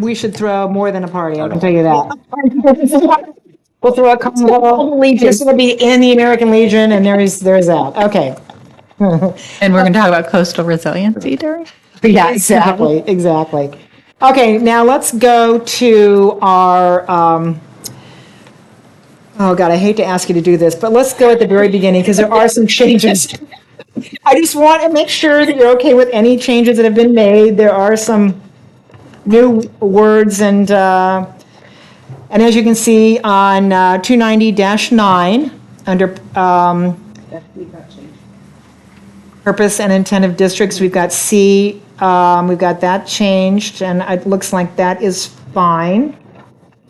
We should throw more than a party, I can tell you that. We'll throw a couple, it's gonna be in the American Legion, and there's that, okay. And we're going to talk about coastal resiliency during? Yeah, exactly. Okay, now let's go to our, oh God, I hate to ask you to do this, but let's go at the very beginning, because there are some changes. I just want to make sure that you're okay with any changes that have been made. There are some new words, and as you can see on 290-9, under purpose and intent of districts, we've got C, we've got that changed, and it looks like that is fine,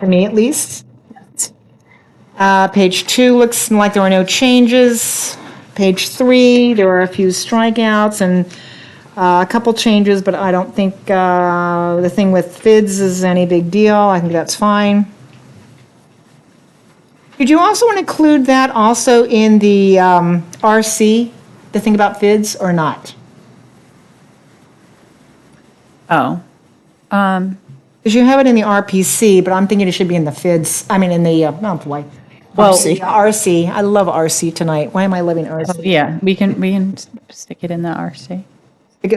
to me at least. Page 2 looks like there are no changes. Page 3, there are a few strikeouts and a couple changes, but I don't think the thing with FIDS is any big deal. I think that's fine. Did you also want to include that also in the RC, the thing about FIDS, or not? Oh. Because you have it in the RPC, but I'm thinking it should be in the FIDS, I mean in the, oh boy. Well, RC, I love RC tonight. Why am I loving RC? yeah, we can stick it in the RC.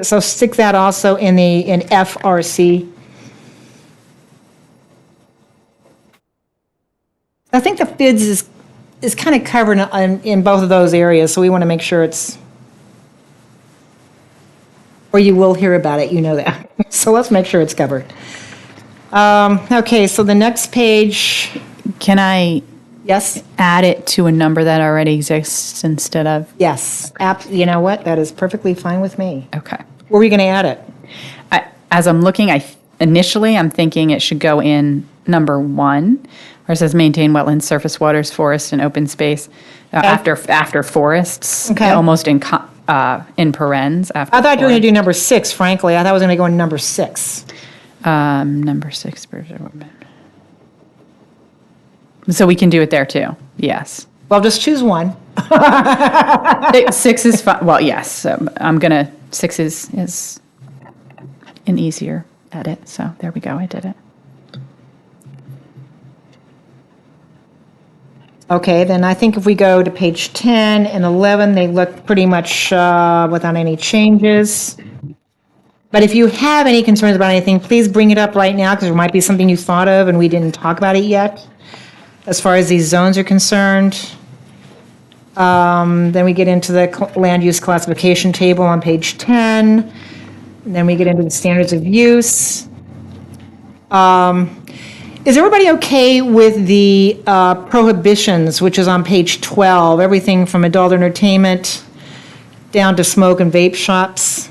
So stick that also in FRC. I think the FIDS is kind of covered in both of those areas, so we want to make sure it's, or you will hear about it, you know that. So let's make sure it's covered. Okay, so the next page. Can I Yes? add it to a number that already exists instead of? Yes. You know what? That is perfectly fine with me. Okay. Where are we going to add it? As I'm looking, initially I'm thinking it should go in number 1, where it says maintain wetlands, surface waters, forest, and open space. After forests, Okay. almost in parens. After I thought you were going to forest. do number 6, frankly. I thought I was going to go in number 6. Number 6. So we can do it there too. Yes. Well, just choose one. 6 is fine. Well, yes. I'm gonna. 6 is an easier edit. So there we go. I did it. Okay, then I think if we go to page 10 and 11, they look pretty much without any changes. But if you have any concerns about anything, please bring it up right now, because there might be something you thought of and we didn't talk about it yet, as far as these zones are concerned. Then we get into the land use classification table on page 10. And then we get into the standards of use. Is everybody okay with the prohibitions, which is on page 12, everything from adult entertainment down to smoke and vape shops?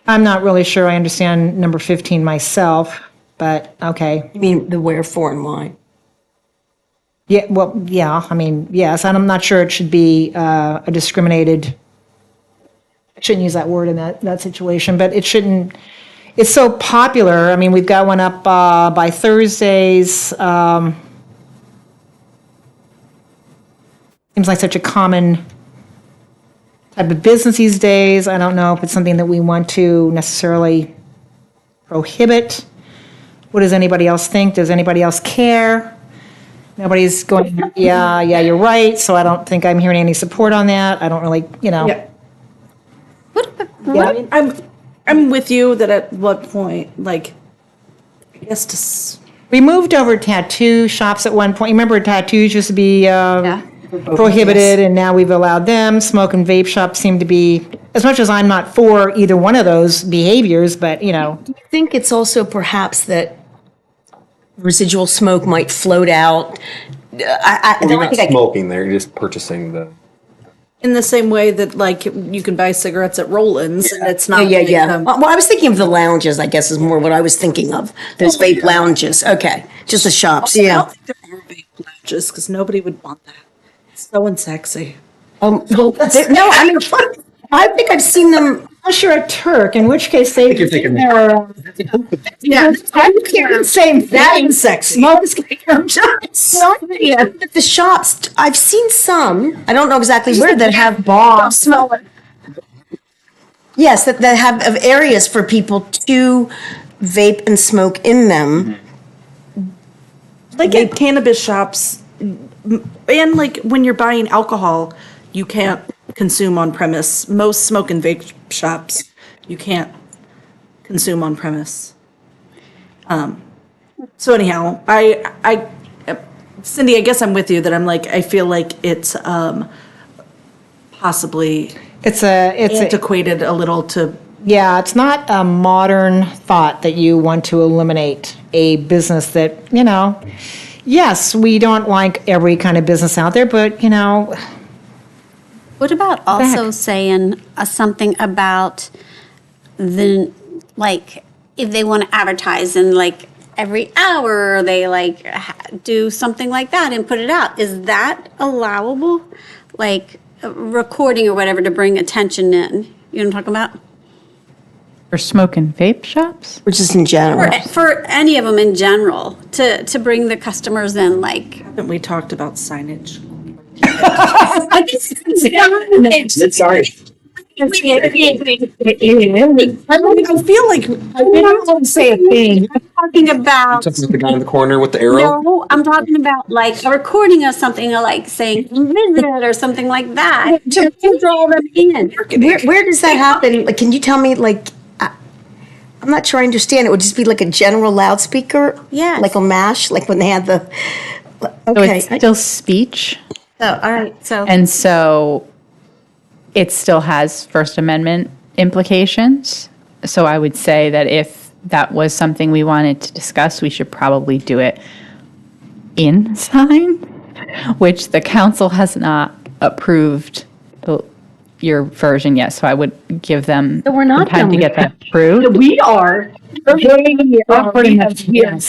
I'm not really sure I understand number 15 myself, but okay. You mean the where, for, and why? Yeah, well, yeah, I mean, yes, and I'm not sure it should be a discriminated, I shouldn't use that word in that situation, but it shouldn't, it's so popular. I mean, we've got one up by Thursdays. Seems like such a common type of business these days. I don't know if it's something that we want to necessarily prohibit. What does anybody else think? Does anybody else care? Nobody's going, yeah, you're right, so I don't think I'm hearing any support on that. I don't really, Yeah. Yeah. I'm with you that at what point, like, I guess We moved over tattoo shops at one point. Remember, tattoos used to be prohibited, and now we've allowed them. Smoke and vape shops seem to be, as much as I'm not for either one of those behaviors, but, Do you think it's also perhaps that residual smoke might float out? You're not smoking there, you're just purchasing the. in the same way that like you can buy cigarettes at Roland's and it's not. Yeah. Well, I was thinking of the lounges, I guess is more what I was thinking of. Those vape lounges. Okay. Just the shops. I Yeah. don't think there are vape lounges because nobody would want that. It's so unsexy. No, I mean, I think I've seen them. unless you're a Turk, in which case they. you're thinking- Yeah, I'm hearing the same that thing. is sexy. Smoke's Yeah, but the shops, I've seen some, I don't know exactly where, that have bomb. smell. Yes, that have of areas for people to vape and smoke in them. Like at cannabis shops, and like when you're buying alcohol, you can't consume on premise. Most smoke and vape shops, you can't consume on premise. So anyhow, Cindy, I guess I'm with you that I'm like, I feel like it's possibly It's antiquated a little to. yeah, it's not a modern thought that you want to eliminate a business that, yes, we don't like every kind of business out there, but, What about also saying something about like, if they want to advertise and like every hour they like do something like that and put it out, is that allowable? Like recording or whatever to bring attention in, you know what I'm talking about? For smoke and vape shops? Which is in general. For any of them in general, to bring the customers in, like. Haven't we talked about signage? Sorry. I feel like I didn't want to say a thing. Talking about. Something with the guy in the corner with the arrow. No, I'm talking about like a recording of something, like saying visit or something like that to draw them in. Where does that happen? Like, can you tell me, like, I'm not sure I understand. It would just be like a general loudspeaker? Yes. Like on MASH, like when they had the, So okay. it's still speech. So, all right, so. And so it still has First Amendment implications. So I would say that if that was something we wanted to discuss, we should probably do it in sign, which the council has not approved your version yet. So I would give them we're not time to done get that approved. we are. We are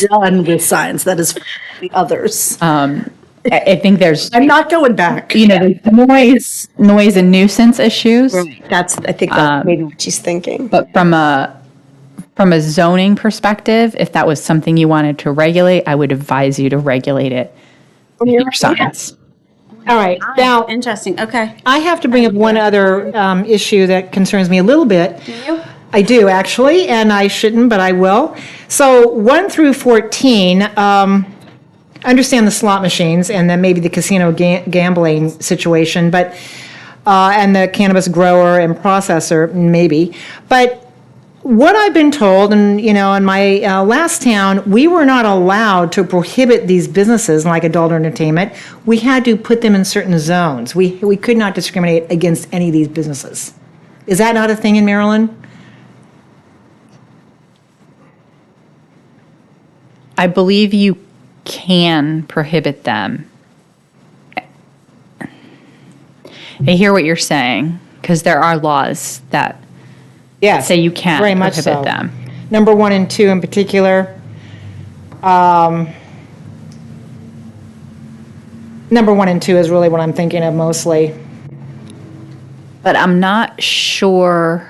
done with signs. That is the others. I think there's, I'm not going back. there's noise and nuisance issues. That's, I think that's maybe what she's thinking. But from a zoning perspective, if that was something you wanted to regulate, I would advise you to regulate it in your signs. All right, now, Interesting, okay. I have to bring up one other issue that concerns me a little bit. I do, actually, and I shouldn't, but I will. So 1 through 14, I understand the slot machines and then maybe the casino gambling situation, but, and the cannabis grower and processor, maybe. But what I've been told, and, in my last town, we were not allowed to prohibit these businesses like adult entertainment. We had to put them in certain zones. We could not discriminate against any of these businesses. Is that not a thing in Maryland? I believe you can prohibit them. I hear what you're saying, because there are laws that Yes. say you can't very much prohibit so. them. Number 1 and 2 in particular. Number 1 and 2 is really what I'm thinking of mostly. But I'm not sure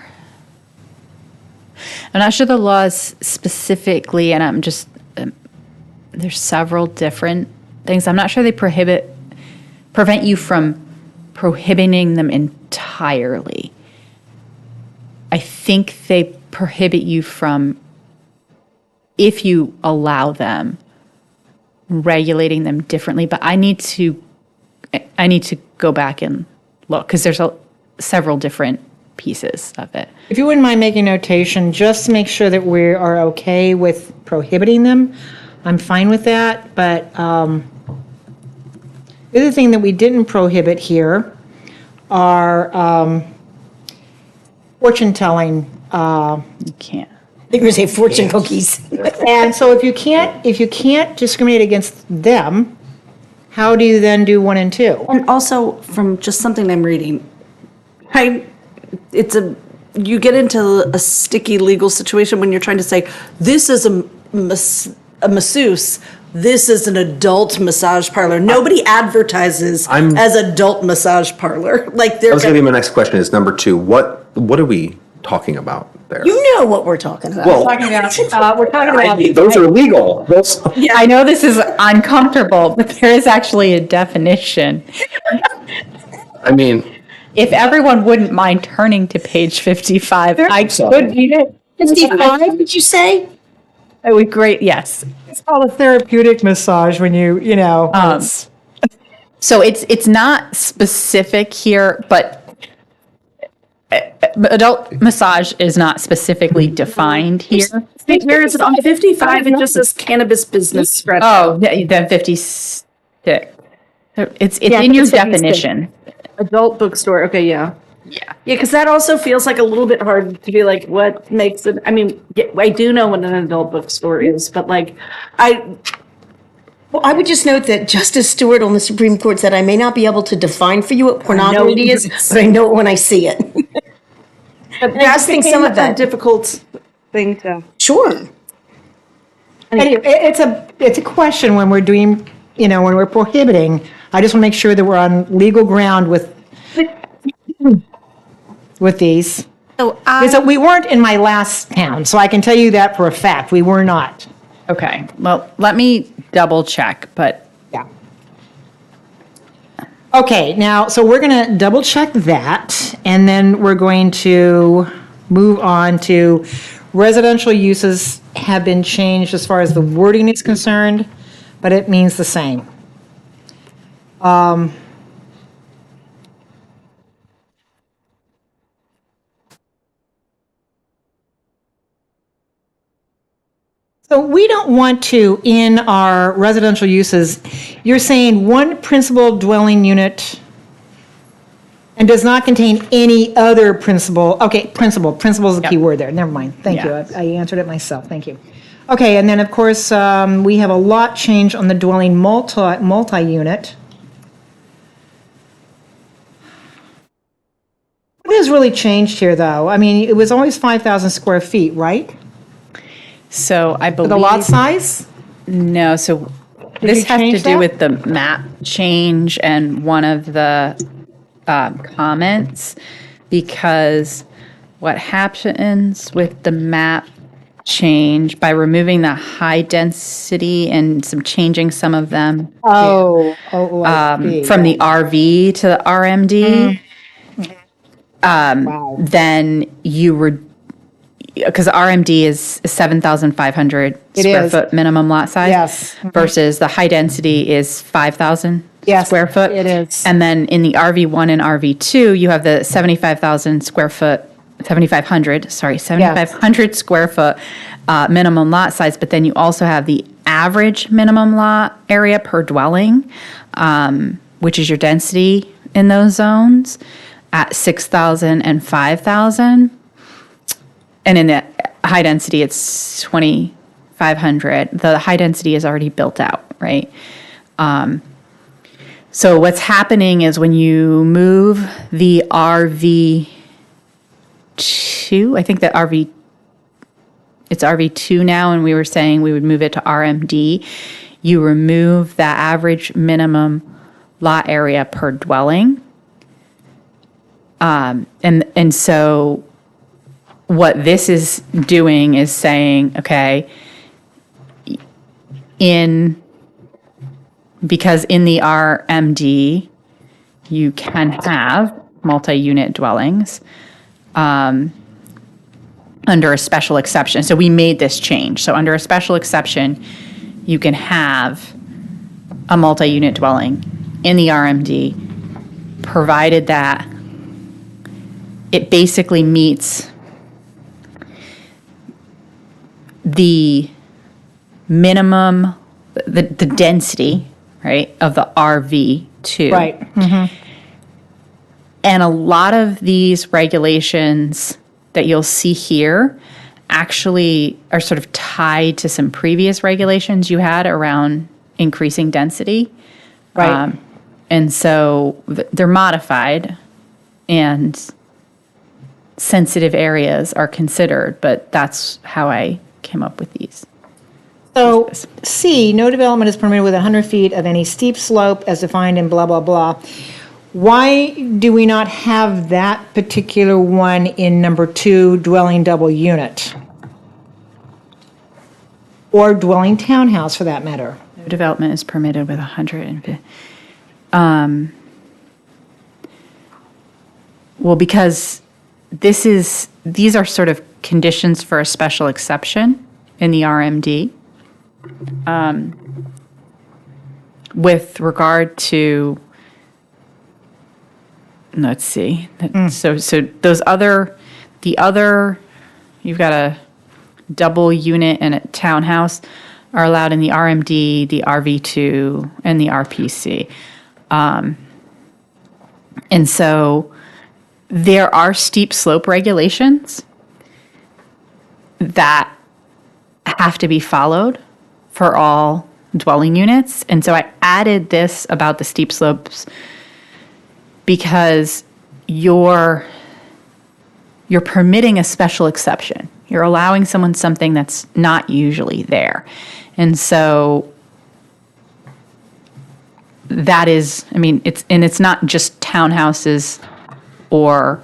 the laws specifically, and I'm just, there's several different things. I'm not sure they prevent you from prohibiting them entirely. I think they prohibit you from, if you allow them, regulating them differently. But I need to go back and look, because there's several different pieces of it. If you wouldn't mind making notation, just to make sure that we are okay with prohibiting them, I'm fine with that. But the other thing that we didn't prohibit here are fortune-telling. You can't. I think we're going to say fortune cookies. And so if you can't discriminate against them, how do you then do 1 and 2? And also, from just something I'm reading, you get into a sticky legal situation when you're trying to say, this is a masseuse, this is an adult massage parlor. Nobody advertises as adult massage parlor. Like That was going to be my next question. Is number 2. What are we talking about there? You know what we're talking about. Well, We're talking about. those are legal. I know this is uncomfortable, but there is actually a definition. I mean, If everyone wouldn't mind turning to page 55, I could read it. 55, did you say? It would great, yes. It's called a therapeutic massage when you know. So it's not specific here, but adult massage is not specifically defined here. Where is it on 55? It just says cannabis business spread. Oh, then 56. It's Yeah, in your it's 56. definition. Adult bookstore. Okay, yeah. Yeah. Yeah, because that also feels like a little bit hard to be like, what makes it? I mean, yeah, I do know what an adult bookstore is, but like, Well, I would just note that Justice Stewart on the Supreme Court said, I may not be able to define for you what pornography is, but I know it when I see it. And I was thinking some of a that. difficult thing to. Sure. Anyway, it's a question when we're doing, when we're prohibiting. I just want to make sure that we're on legal ground with these. So Because we weren't in my last town, so I can tell you that for a fact. We were not. Okay, well, let me double check, but Yeah. Okay, now, so we're going to double check that, and then we're going to move on to residential uses have been changed as far as the wording is concerned, but it means the same. So we don't want to, in our residential uses, you're saying one principal dwelling unit and does not contain any other principal, okay, principal is the key word there, never mind, thank you, Yes. I answered it myself, thank you. Okay, and then, of course, we have a lot change on the dwelling multi-unit. What has really changed here, though? I mean, it was always 5,000 square feet, right? so I believe. The lot size? No, so you this has to change do that? with the map change and one of the comments, because what happens with the map change by removing the high density and changing some of them Oh, I see. from the RV to the RMD, Wow. then you were, because RMD is 7,500 It square is. foot minimum lot size. Yes. Versus the high density is 5,000 Yes, square foot. it is. And then in the RV1 and RV2, you have the 7,500 square foot minimum lot size, but then you also have the average minimum lot area per dwelling, which is your density in those zones at 6,000 and 5,000. And in the high density, it's 2,500. The high density is already built out, right? So what's happening is when you move the RV2, I think that it's RV2 now, and we were saying we would move it to RMD. You remove the average minimum lot area per dwelling. And so what this is doing is saying, okay, because in the RMD, you can have multi-unit dwellings under a special exception. So we made this change. So under a special exception, you can have a multi-unit dwelling in the RMD, provided that it basically meets the minimum, the density, right, of the RV2. Right. And a lot of these regulations that you'll see here actually are sort of tied to some previous regulations you had around increasing density. Right. And so they're modified and sensitive areas are considered, but that's how I came up with these. So, C, no development is permitted within 100 feet of any steep slope as defined in blah, blah, blah. Why do we not have that particular one in number 2, dwelling double unit? Or dwelling townhouse, for that matter? No development is permitted with 150. Well, because these are sort of conditions for a special exception in the RMD. With regard to, let's see, so the other, you've got a double unit and a townhouse are allowed in the RMD, the RV2, and the RPC. And so there are steep slope regulations that have to be followed for all dwelling units. And so I added this about the steep slopes because you're permitting a special exception. You're allowing someone something that's not usually there. And so that is, I mean, it's not just townhouses or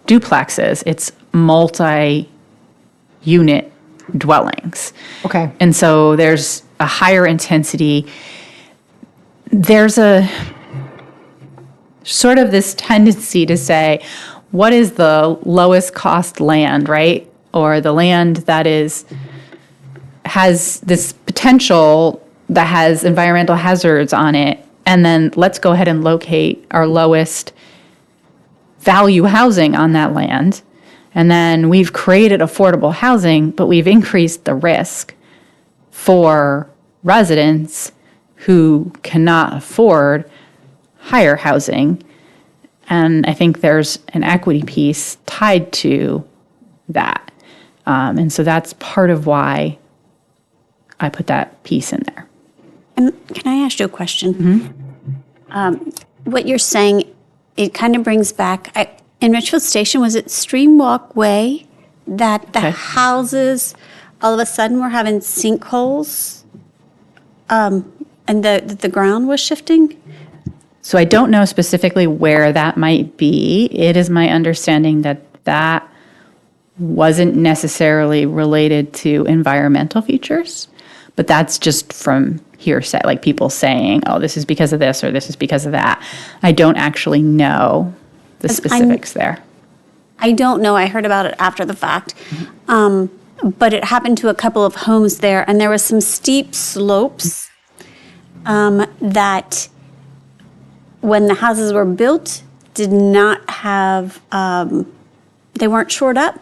duplexes, it's multi-unit dwellings. Okay. And so there's a higher intensity. There's a sort of this tendency to say, what is the lowest cost land, right? Or the land that has this potential that has environmental hazards on it. And then let's go ahead and locate our lowest value housing on that land. And then we've created affordable housing, but we've increased the risk for residents who cannot afford higher housing. And I think there's an equity piece tied to that. And so that's part of why I put that piece in there. And can I ask you a question? What you're saying, it kind of brings back, in Richfield Station, was it Stream Walkway that the houses all of a sudden were having sinkholes and the ground was shifting? So I don't know specifically where that might be. It is my understanding that that wasn't necessarily related to environmental features, but that's just from hearsay, like people saying, oh, this is because of this or this is because of that. I don't actually know the specifics there. I don't know. I heard about it after the fact. But it happened to a couple of homes there, and there was some steep slopes that, when the houses were built, did not have, they weren't shored up,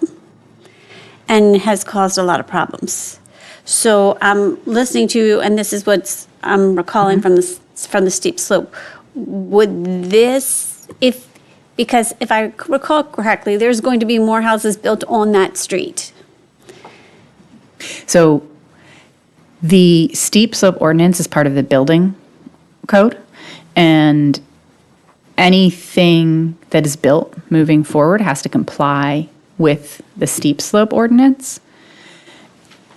and has caused a lot of problems. So I'm listening to you, and this is what I'm recalling from the steep slope. Would this, because if I recall correctly, there's going to be more houses built on that street. So the steep slope ordinance is part of the building code, and anything that is built moving forward has to comply with the steep slope ordinance.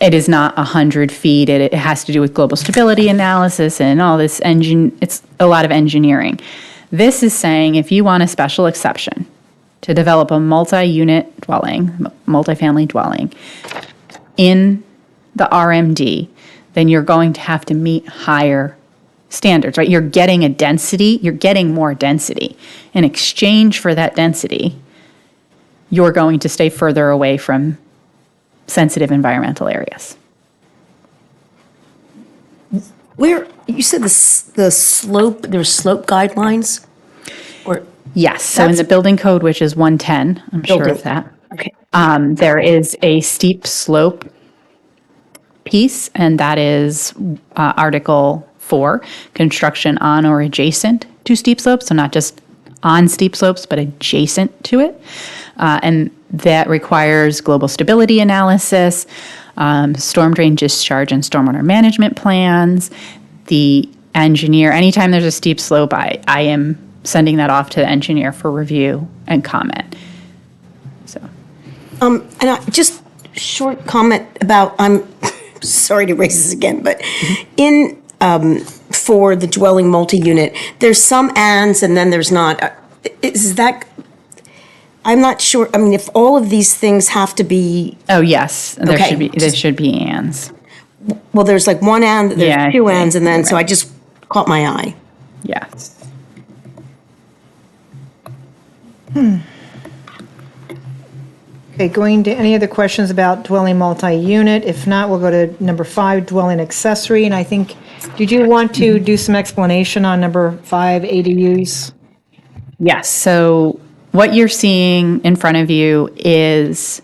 It is not 100 feet. It has to do with global stability analysis and all this it's a lot of engineering. This is saying if you want a special exception to develop a multi-unit dwelling, multifamily dwelling in the RMD, then you're going to have to meet higher standards, right? You're getting more density. In exchange for that density, you're going to stay further away from sensitive environmental areas. Where, you said the slope, there's slope guidelines? Or, Yes, so in the building code, which is 110, I'm sure of that. okay. There is a steep slope piece, and that is Article 4, construction on or adjacent to steep slopes, so not just on steep slopes, but adjacent to it. And that requires global stability analysis, storm drain discharge and stormwater management plans. The engineer, anytime there's a steep slope, I am sending that off to the engineer for review and comment. So, And just short comment about, I'm sorry to raise this again, but in, for the dwelling multi-unit, there's some ands and then there's not. Is that, I'm not sure, I mean, if all of these things have to be, oh yes, Okay. there should be ands. well, there's like one and, Yeah, there's two ands, and then, right. so I just caught my eye. Yes. Okay, going to any other questions about dwelling multi-unit? If not, we'll go to number 5, dwelling accessory. And I think, did you want to do some explanation on number 5, ADUs? Yes, so what you're seeing in front of you is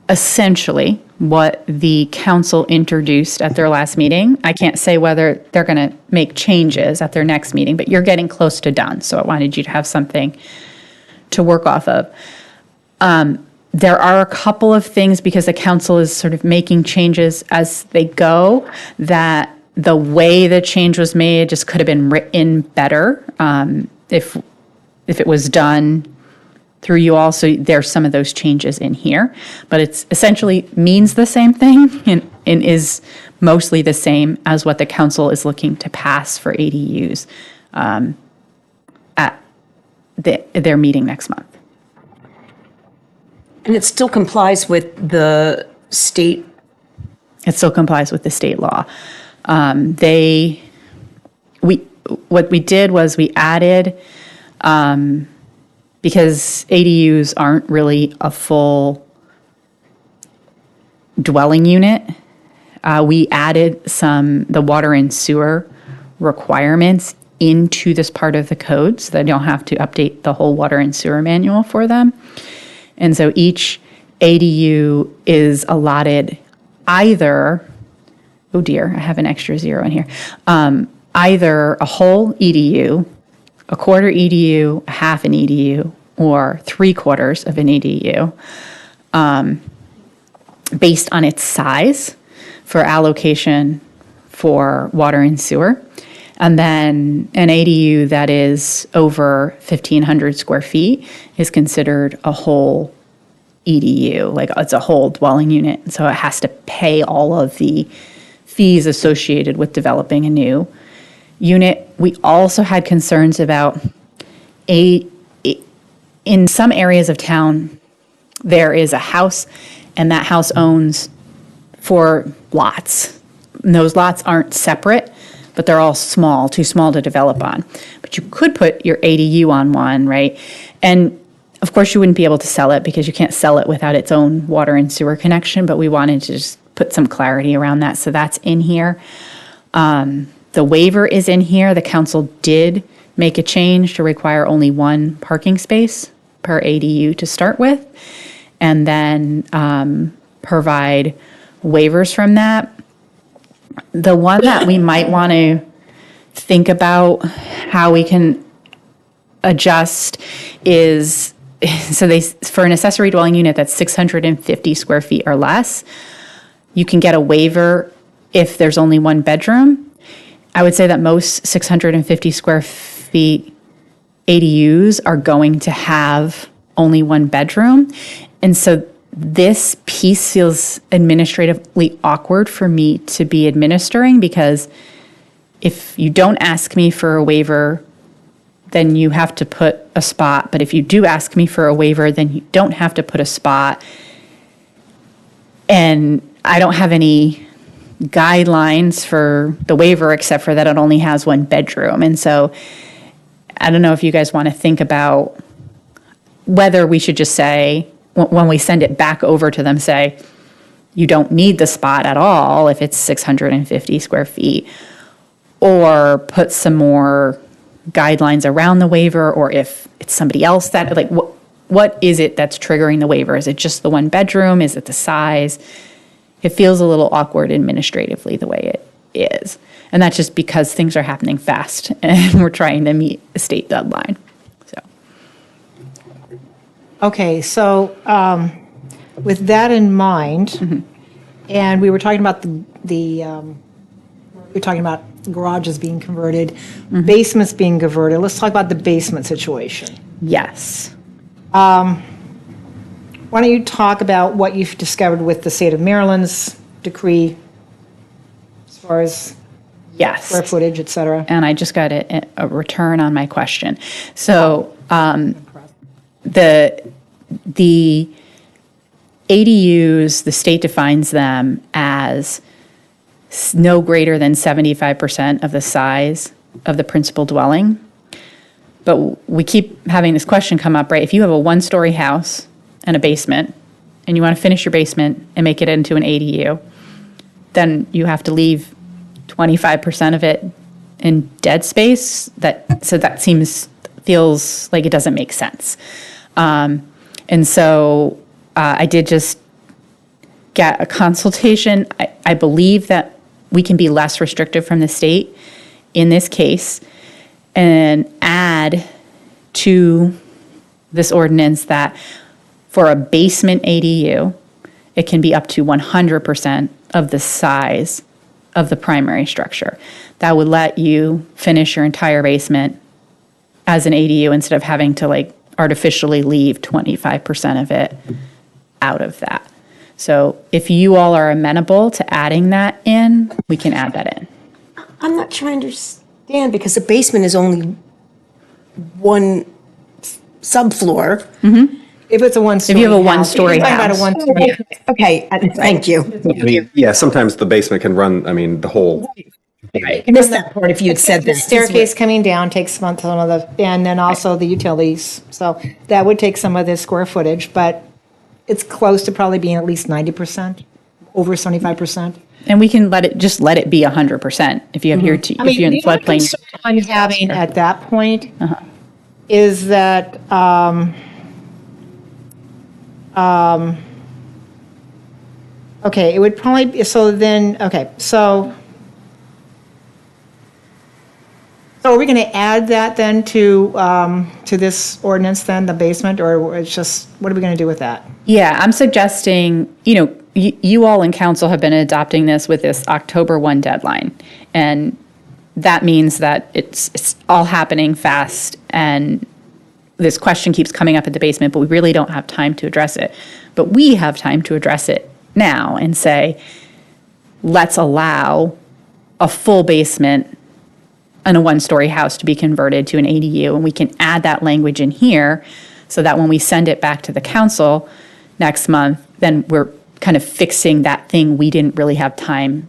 essentially what the council introduced at their last meeting. I can't say whether they're going to make changes at their next meeting, but you're getting close to done, so I wanted you to have something to work off of. There are a couple of things, because the council is sort of making changes as they go, that the way the change was made just could have been written better if it was done through you all. So there's some of those changes in here, but it's essentially means the same thing and is mostly the same as what the council is looking to pass for ADUs at their meeting next month. And it still complies with the state. It still complies with the state law. What we did was we added, because ADUs aren't really a full dwelling unit, we added the water and sewer requirements into this part of the code so that I don't have to update the whole water and sewer manual for them. And so each ADU is allotted either, oh dear, I have an extra 0 in here, either a whole EDU, a quarter EDU, a half an EDU, or 3/4 of an EDU, based on its size for allocation for water and sewer. And then an ADU that is over 1,500 square feet is considered a whole EDU, like it's a whole dwelling unit. So it has to pay all of the fees associated with developing a new unit. We also had concerns about in some areas of town, there is a house and that house owns 4 lots. And those lots aren't separate, but they're all small, too small to develop on. But you could put your ADU on one, right? And of course, you wouldn't be able to sell it because you can't sell it without its own water and sewer connection, but we wanted to just put some clarity around that. So that's in here. The waiver is in here. The council did make a change to require only 1 parking space per ADU to start with, and then provide waivers from that. The one that we might want to think about how we can adjust is, so for an accessory dwelling unit that's 650 square feet or less, you can get a waiver if there's only 1 bedroom. I would say that most 650 square feet ADUs are going to have only 1 bedroom. And so this piece feels administratively awkward for me to be administering, because if you don't ask me for a waiver, then you have to put a spot. But if you do ask me for a waiver, then you don't have to put a spot. And I don't have any guidelines for the waiver except for that it only has 1 bedroom. And so I don't know if you guys want to think about whether we should just say, when we send it back over to them, say, you don't need the spot at all if it's 650 square feet, or put some more guidelines around the waiver, or if it's somebody else that, like, what is it that's triggering the waiver? Is it just the 1 bedroom? Is it the size? It feels a little awkward administratively the way it is. And that's just because things are happening fast and we're trying to meet a state deadline. So, Okay, so with that in mind, and we were talking about we were talking about garages being converted, basements being converted. Let's talk about the basement situation. yes. Why don't you talk about what you've discovered with the state of Maryland's decree as far as Yes. square footage, et cetera? And I just got a return on my question. So the ADUs, the state defines them as no greater than 75% of the size of the principal dwelling. But we keep having this question come up, right? If you have a one-story house and a basement, and you want to finish your basement and make it into an ADU, then you have to leave 25% of it in dead space. So that feels like it doesn't make sense. And so I did just get a consultation. I believe that we can be less restrictive from the state in this case and add to this ordinance that for a basement ADU, it can be up to 100% of the size of the primary structure. That would let you finish your entire basement as an ADU instead of having to like artificially leave 25% of it out of that. So if you all are amenable to adding that in, we can add that in. I'm not sure I understand, because the basement is only one subfloor. If it's a one-story If you have a house. one-story You're talking about a house. one-story house. Okay, thank you. I mean, yeah, sometimes the basement can run, I mean, the whole, Missed that part if you had said The that. staircase coming down takes some of the, and then also the utilities. So that would take some of the square footage, but it's close to probably being at least 90%, over 75%. And we can let it be 100% if you have your, if you're in The only floodplain. concern I'm having at that point is that, okay, it would probably, so then, okay, so are we going to add that then to this ordinance then, the basement, or it's just, what are we going to do with that? Yeah, I'm suggesting, you all in council have been adopting this with this October 1 deadline. And that means that it's all happening fast, and this question keeps coming up at the basement, but we really don't have time to address it. But we have time to address it now and say, let's allow a full basement and a one-story house to be converted to an ADU, and we can add that language in here so that when we send it back to the council next month, then we're kind of fixing that thing we didn't really have time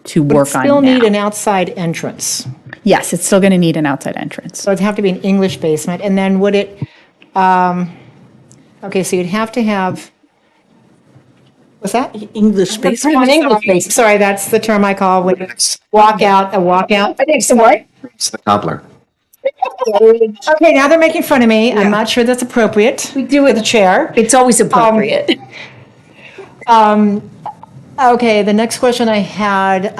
to work on Still need now. an outside entrance. Yes, it's still going to need an outside entrance. So it'd have to be an English basement, and then would it, okay, so you'd have to have, what's that? English basement. An English basement. Sorry, that's the term I call when it's a walkout. I think so, what? it's the cobbler. Okay, now they're making fun of me. I'm not sure that's appropriate. We do with the chair. It's always appropriate. Okay, the next question I had,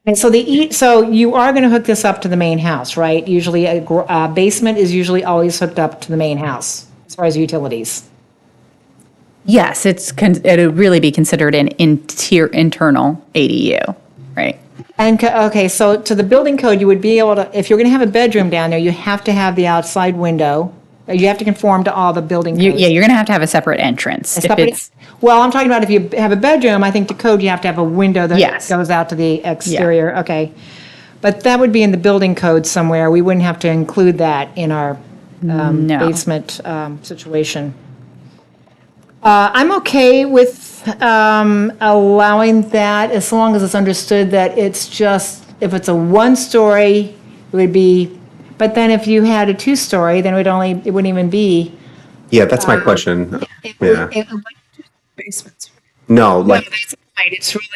and so you are going to hook this up to the main house, right? Usually a basement is usually always hooked up to the main house as far as utilities. Yes, it would really be considered an internal ADU, right? And, okay, so to the building code, you would be able to, if you're going to have a bedroom down there, you have to have the outside window. You have to conform to all the building codes. Yeah, you're going to have a separate entrance. If it's, Well, I'm talking about if you have a bedroom, I think the code, you have to have a window that Yes. goes out to the exterior, okay. But that would be in the building code somewhere. We wouldn't have to include that in our No. basement situation. I'm okay with allowing that as long as it's understood that it's just, if it's a one-story, it would be, but then if you had a two-story, then it wouldn't even be. Yeah, that's my question. Yeah. Basements. No, like, It's really.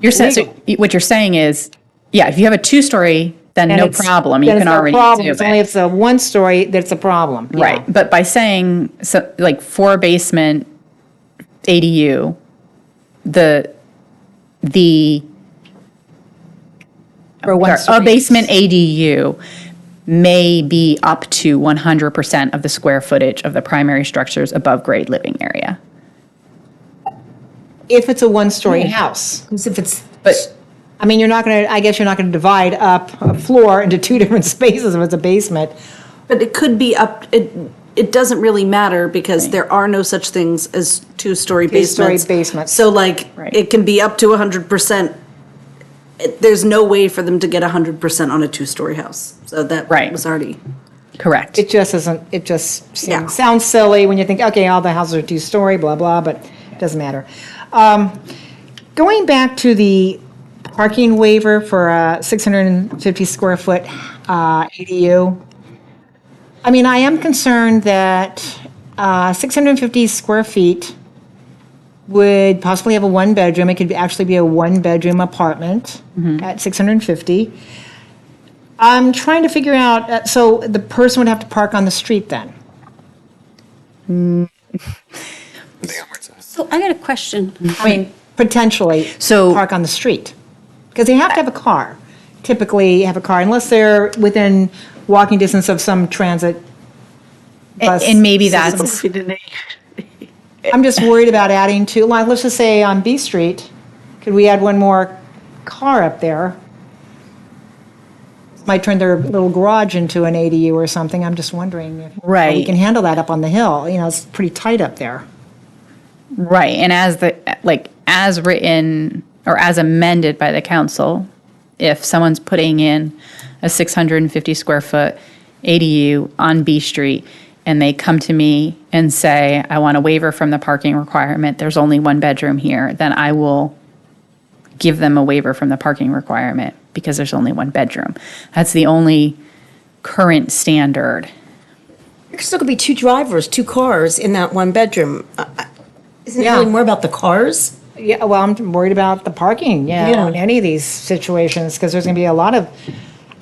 you're saying, so what you're saying is, yeah, if you have a two-story, then no problem, you can already do It's only it. if it's a one-story that's a problem. yeah. Right, but by saying, so, like, for a basement ADU, a basement ADU may be up to 100% of the square footage of the primary structure's above grade living area. If it's a one-story house. Because if it's, But I mean, I guess you're not going to divide up a floor into two different spaces if it's a basement. But it could be it doesn't really matter because there are no such things as two-story Two-story basements. basements. So like, Right. it can be up to 100%. There's no way for them to get 100% on a two-story house. So that Right. was already. correct. It just isn't, it just Yeah. sounds silly when you think, okay, all the houses are two-story, blah, blah, but it doesn't matter. Going back to the parking waiver for a 650 square foot ADU, I mean, I am concerned that 650 square feet would possibly have a one-bedroom. It could actually be a one-bedroom apartment at 650. I'm trying to figure out, so the person would have to park on the street then? So I got a question. I mean, potentially So- park on the street. Because they have to have a car, typically have a car, unless they're within walking distance of some transit bus. And maybe system. that's, I'm just worried about adding to, like, let's just say on B Street, could we add one more car up there? Might turn their little garage into an ADU or something. I'm just wondering if how we Right. can handle that up on the hill. You know, it's pretty tight up there. right, and as written or as amended by the council, if someone's putting in a 650 square foot ADU on B Street and they come to me and say, I want a waiver from the parking requirement, there's only one bedroom here, then I will give them a waiver from the parking requirement because there's only one bedroom. That's the only current standard. There's still could be two drivers, two cars in that one bedroom. Isn't it Yeah. really more about the cars? Yeah, well, I'm worried about the parking, Yeah. in any of these situations, because there's going to be a lot of,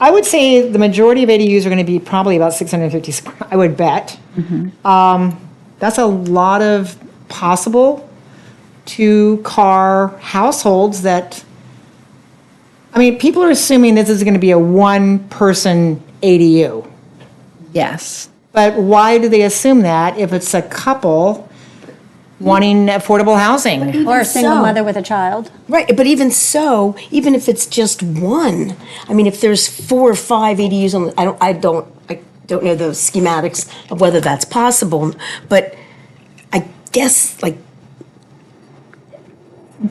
I would say the majority of ADUs are going to be probably about 650 square, I would bet. That's a lot of possible two-car households that, I mean, people are assuming this is going to be a one-person ADU. Yes. But why do they assume that if it's a couple wanting affordable housing? Or a single so. mother with a child. Right, but even so, even if it's just one, I mean, if there's 4 or 5 ADUs on, I don't know the schematics of whether that's possible, but I guess, like,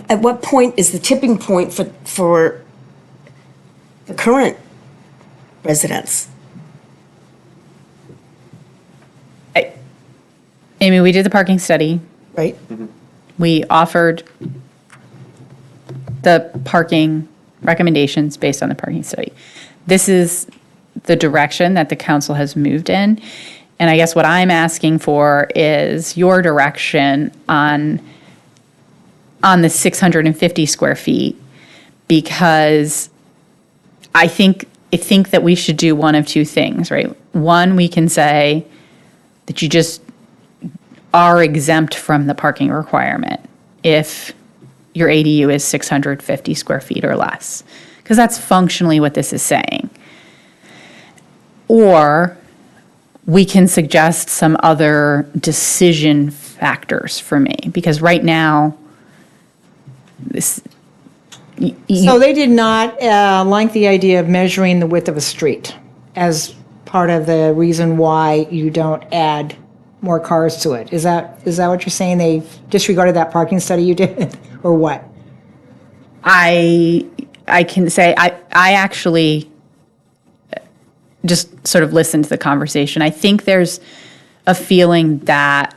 at what point is the tipping point for the current residents? Amy, we did the parking study. Right? We offered the parking recommendations based on the parking study. This is the direction that the council has moved in. And I guess what I'm asking for is your direction on the 650 square feet, because I think that we should do one of two things, right? One, we can say that you just are exempt from the parking requirement if your ADU is 650 square feet or less, because that's functionally what this is saying. Or we can suggest some other decision factors for me, because right now, So they did not like the idea of measuring the width of a street as part of the reason why you don't add more cars to it. Is that what you're saying? They disregarded that parking study you did, or what? I can say I actually just sort of listened to the conversation. I think there's a feeling that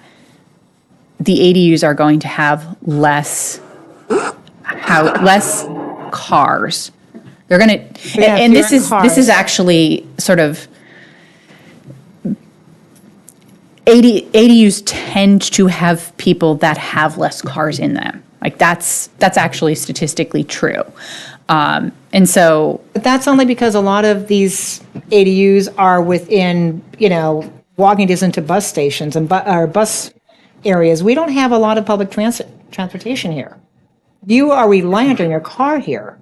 the ADUs are going to have less cars. They're going to, Yeah, and this fewer is cars. actually sort of ADUs tend to have people that have less cars in them. Like that's actually statistically true. And so But that's only because a lot of these ADUs are within, walking distance to bus stations and or bus areas. We don't have a lot of public transportation here. You are reliant on your car here.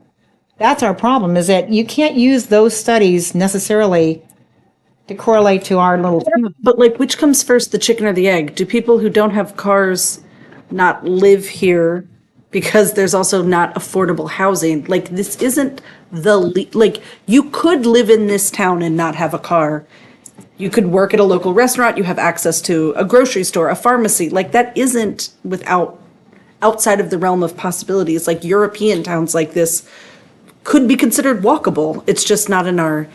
That's our problem, is that you can't use those studies necessarily to correlate to our little. But like, which comes first, the chicken or the egg? Do people who don't have cars not live here because there's also not affordable housing? Like, this isn't like, you could live in this town and not have a car. You could work at a local restaurant, you have access to a grocery store, a pharmacy. Like, that isn't outside of the realm of possibilities. Like, European towns like this could be considered walkable. It's just not in our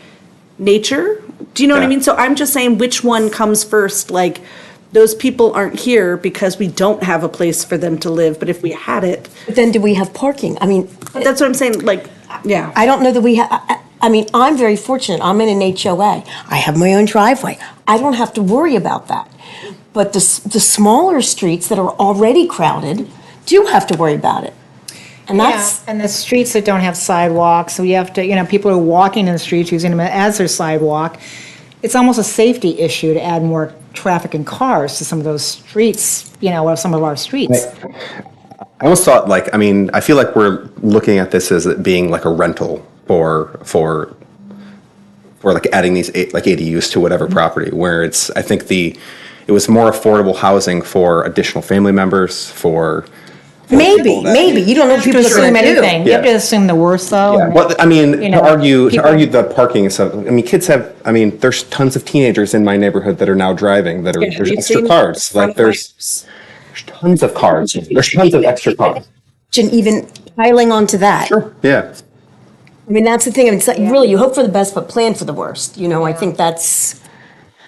nature. Do you know what I Yeah. mean? So I'm just saying, which one comes first? Like, those people aren't here because we don't have a place for them to live, but if we had it, But then do we have parking? I mean, that's what I'm saying, like, yeah. I don't know that we have, I mean, I'm very fortunate. I'm in an HOA. I have my own driveway. I don't have to worry about that. But the smaller streets that are already crowded do have to worry about it. And that's, And the streets that don't have sidewalks, so you have to, people are walking in the streets using them as their sidewalk. It's almost a safety issue to add more traffic and cars to some of those streets, or some of our streets. I almost thought I feel like we're looking at this as it being like a rental for like adding these ADUs to whatever property, where I think it was more affordable housing for additional family members, for maybe, you don't know what people are Assume going to do. anything. You have to assume the worst, though. Yeah, well, to argue people- the parking and stuff. Kids have. There's tons of teenagers in my neighborhood that are now driving. There's you extra seen cars. Like there's tons of cars. There's tons of extra cars. And even piling onto that. Sure. Yeah. I mean, that's the thing. I mean, it's like, really, you hope for the best, but plan for the worst. I think that's.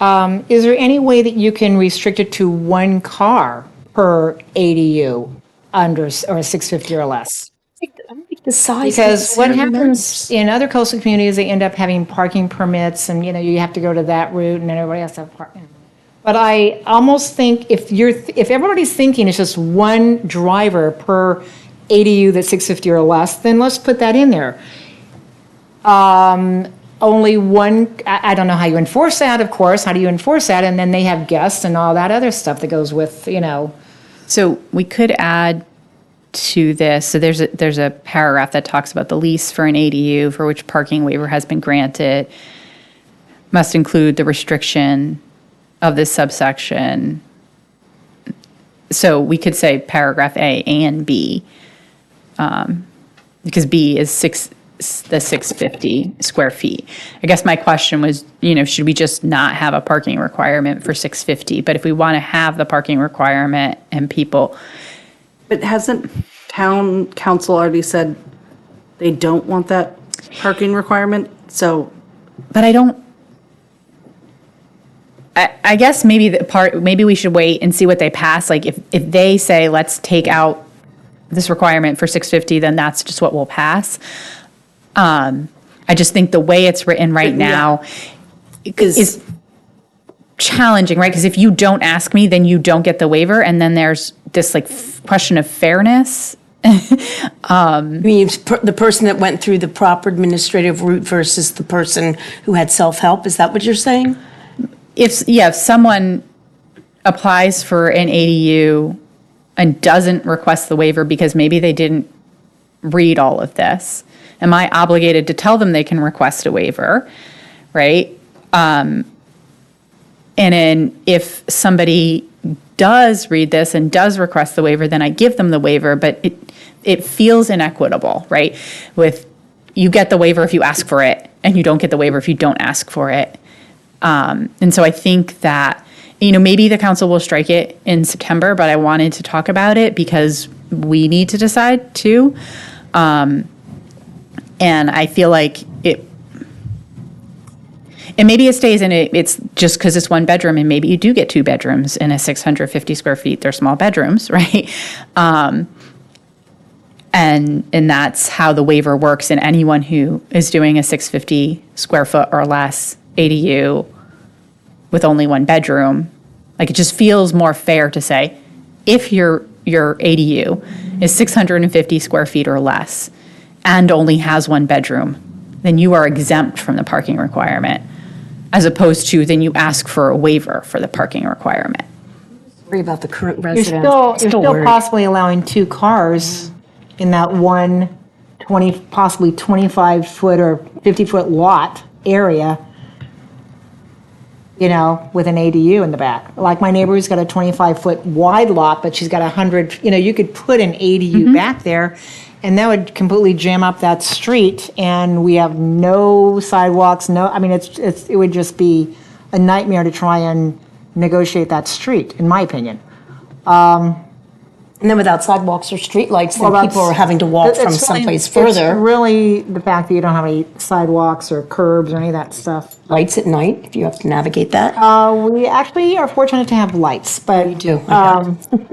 Is there any way that you can restrict it to one car per ADU under, or 650 or less? I don't think the size. Because what necessarily happens in other coastal communities, they end up having parking permits, and, you have to go to that route, and then everybody has to have parking. But I almost think if everybody's thinking it's just one driver per ADU that's 650 or less, then let's put that in there. Only one, I don't know how you enforce that, of course. How do you enforce that? And then they have guests and all that other stuff that goes with, So we could add to this, so there's a paragraph that talks about the lease for an ADU for which parking waiver has been granted must include the restriction of this subsection. So we could say paragraph A and B, because B is the 650 square feet. I guess my question was, should we just not have a parking requirement for 650? But if we want to have the parking requirement and people, But hasn't town council already said they don't want that parking requirement? So but I guess maybe we should wait and see what they pass. Like if they say, let's take out this requirement for 650, then that's just what we'll pass. I just think the way it's written right now is challenging, right? Because if you don't ask me, then you don't get the waiver. And then there's this question of fairness. I mean, the person that went through the proper administrative route versus the person who had self-help. Is that what you're saying? If someone applies for an ADU and doesn't request the waiver because maybe they didn't read all of this, am I obligated to tell them they can request a waiver, right? And then if somebody does read this and does request the waiver, then I give them the waiver, but it feels inequitable, right? You get the waiver if you ask for it, and you don't get the waiver if you don't ask for it. And so I think that, maybe the council will strike it in September, but I wanted to talk about it because we need to decide too. And I feel like and maybe it stays in it, it's just because it's one bedroom, and maybe you do get two bedrooms in a 650 square feet, they're small bedrooms, right? And that's how the waiver works, and anyone who is doing a 650 square foot or less ADU with only one bedroom, it just feels more fair to say, if your ADU is 650 square feet or less and only has one bedroom, then you are exempt from the parking requirement, as opposed to then you ask for a waiver for the parking requirement. Worry about the current You're resident. still possibly allowing two cars in that one possibly 25-foot or 50-foot lot area, with an ADU in the back. Like my neighbor who's got a 25-foot wide lot, but she's got 100, you could put an ADU back there, and that would completely jam up that street, and we have no sidewalks, it would just be a nightmare to try and negotiate that street, in my opinion. And then without sidewalks or streetlights, then Well, people are having to walk from someplace It's further. really the fact that you don't have any sidewalks or curbs or any of that stuff. Lights at night, if you have to navigate that. We actually are fortunate to have lights, but. You do, okay.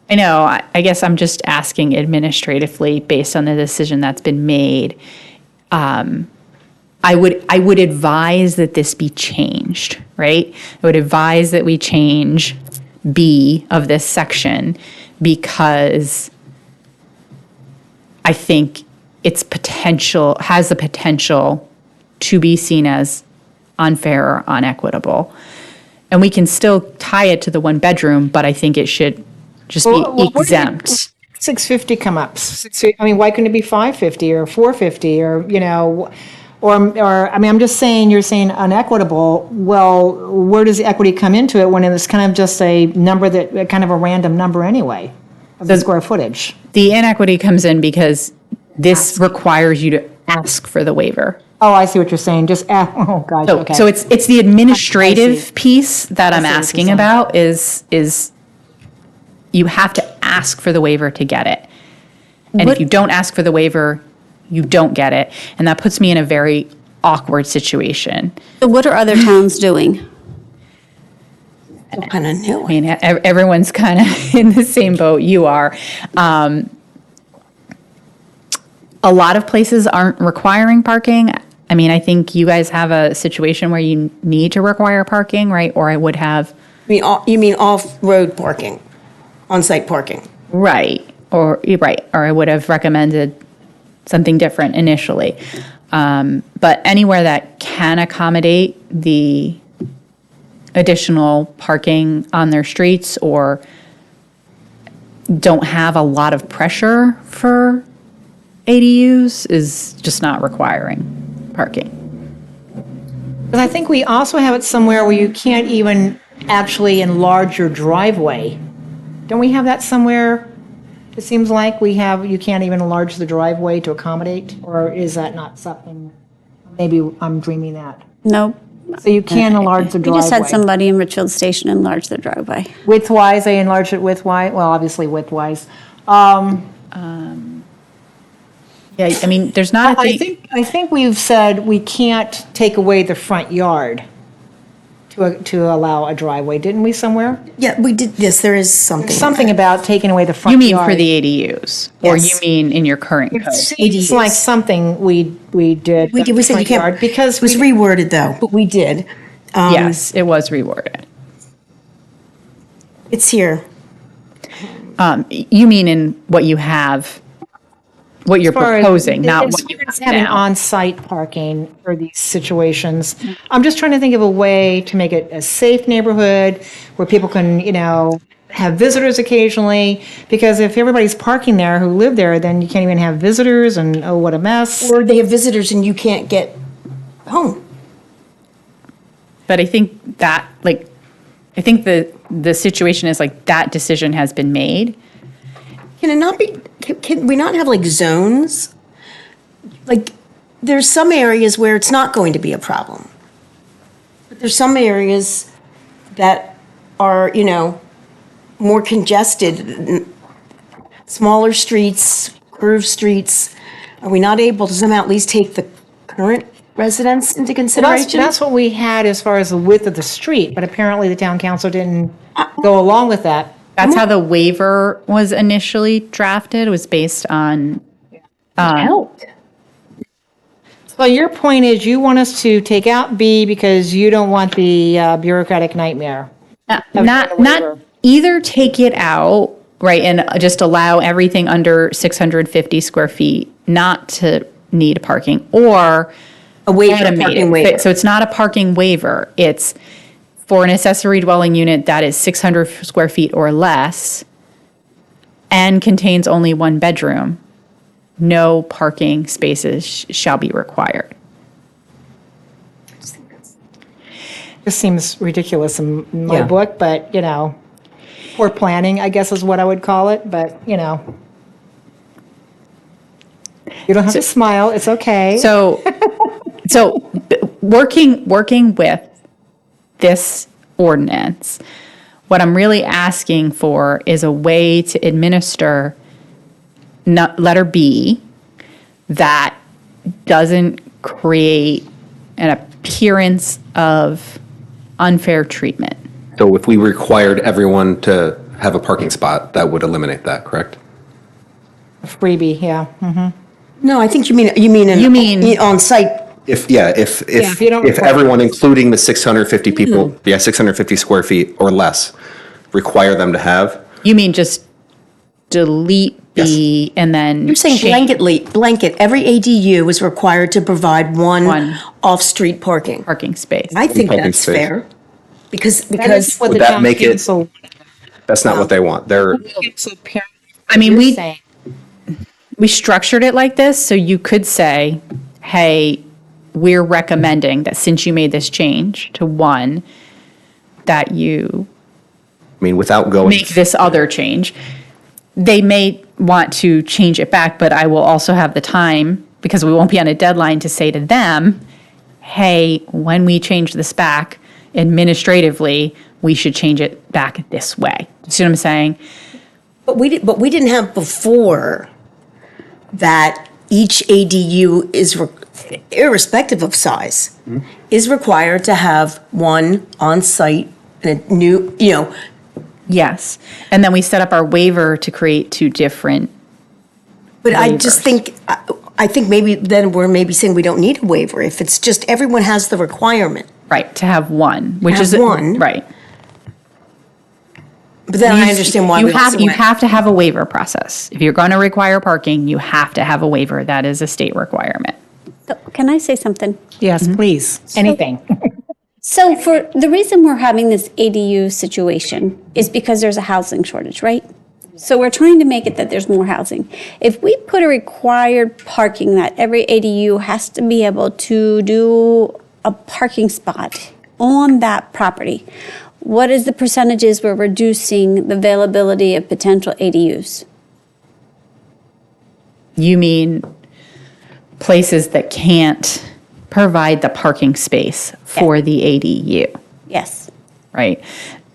I know, I guess I'm just asking administratively, based on the decision that's been made, I would advise that this be changed, right? I would advise that we change B of this section because I think has the potential to be seen as unfair or unequitable. And we can still tie it to the one bedroom, but I think it should just be exempt. 650 come up? Why couldn't it be 550 or 450 or, I'm just saying, you're saying unequitable. Well, where does the equity come into it when it's kind of just a number kind of a random number anyway of the square footage? The inequity comes in because this requires you to ask for the waiver. Oh, I see what you're saying. Oh, gosh, okay. So it's the administrative I see. piece that I'm see what you're asking saying. about is you have to ask for the waiver to get it. And if you don't ask for the waiver, you don't get it. And that puts me in a very awkward situation. So what are other towns doing? Kind of new. I mean, everyone's kind of in the same boat you are. A lot of places aren't requiring parking. I mean, I think you guys have a situation where you need to require parking, right? Or I would have. You mean off-road parking, on-site parking? Right. Or I would have recommended something different initially. But anywhere that can accommodate the additional parking on their streets or don't have a lot of pressure for ADUs is just not requiring parking. But I think we also have it somewhere where you can't even actually enlarge your driveway. Don't we have that somewhere? It seems like you can't even enlarge the driveway to accommodate, or is that not something, maybe I'm dreaming that? No. So you can enlarge the We driveway. just had somebody in Richfield Station enlarge their driveway. Width-wise, they enlarged it width-wise, well, obviously width-wise. Yeah, I mean, there's not. I think we've said we can't take away the front yard to allow a driveway, didn't we somewhere? Yeah, we did, yes, there is something. Something about taking away the front You yard. mean for the ADUs, or you Yes. mean in your current code? It's like something we did. We did, we said you front can't, yard, because it was reworded though, but we did. Yes, it was reworded. It's here. You mean in what you have, what you're As far as- proposing, not as what you far as have having now. on-site parking for these situations. I'm just trying to think of a way to make it a safe neighborhood where people can, have visitors occasionally, because if everybody's parking there who live there, then you can't even have visitors, and oh, what a mess. Or they have visitors and you can't get home. But I think that, I think the situation is that decision has been made. Can it not be, can we not have zones? There's some areas where it's not going to be a problem. But there's some areas that are, more congested, smaller streets, curved streets. Are we not able to somehow at least take the current residents into consideration? That's what we had as far as the width of the street, but apparently the town council didn't go along with that. That's how the waiver was initially drafted, was based on. Helped. So your point is you want us to take out B because you don't want the bureaucratic nightmare. Not either take it out, right, and just allow everything under 650 square feet not to need parking, or A waiver, automate parking it. waiver. So it's not a parking waiver. It's for an accessory dwelling unit that is 600 square feet or less and contains only one bedroom, no parking spaces shall be required. This seems ridiculous in my Yeah. book, but, poor planning, I guess is what I would call it, but, You don't have to smile, it's okay. So working with this ordinance, what I'm really asking for is a way to administer letter B that doesn't create an appearance of unfair treatment. So if we required everyone to have a parking spot, that would eliminate that, correct? Freebie, yeah. No, I think you mean You mean- on-site if if you don't if require- everyone, including the 650 people, 650 square feet or less, require them to have. You mean just delete the, and then. You're saying blanket, every ADU is required to provide one One. off-street parking. Parking space. I think Parking that's space. fair. Because, That is what the Would that town make it- council. That's not what they want. They're, I mean, You're we, saying. we structured it like this, so you could say, hey, we're recommending that since you made this change to one, that you I mean, without going. make this other change. They may want to change it back, but I will also have the time, because we won't be on a deadline, to say to them, hey, when we change this back administratively, we should change it back this way. See what I'm saying? but we didn't have before that each ADU is, irrespective of size, is required to have one on-site, a new, Yes. And then we set up our waiver to create two different. but I just Waivers. think, I think maybe then we're maybe saying we don't need a waiver if it's just everyone has the requirement. Right, to have one, which Have is. one. Right. But then I understand why You we have, also you went- have to have a waiver process. If you're going to require parking, you have to have a waiver. That is a state requirement. So, can I say something? Yes, please, anything. So for the reason we're having this ADU situation is because there's a housing shortage, right? So we're trying to make it that there's more housing. If we put a required parking that every ADU has to be able to do a parking spot on that property, what is the percentages we're reducing the availability of potential ADUs? You mean places that can't provide the parking space for the ADU, Yes. right?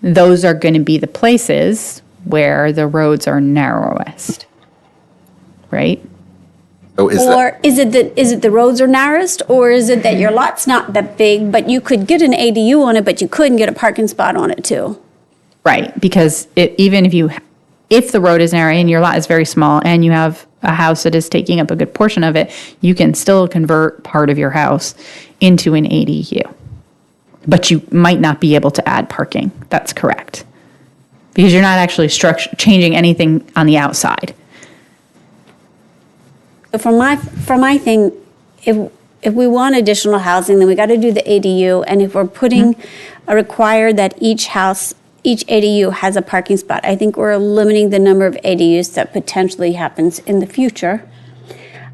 Those are going to be the places where the roads are narrowest, right? Oh, is that, Or is it the roads are narrowest, or is it that your lot's not that big, but you could get an ADU on it, but you couldn't get a parking spot on it too? Right, because even if the road is narrow and your lot is very small and you have a house that is taking up a good portion of it, you can still convert part of your house into an ADU. But you might not be able to add parking. That's correct. Because you're not actually changing anything on the outside. So for my thing, if we want additional housing, then we got to do the ADU. And if we're putting a require that each ADU has a parking spot, I think we're limiting the number of ADUs that potentially happens in the future.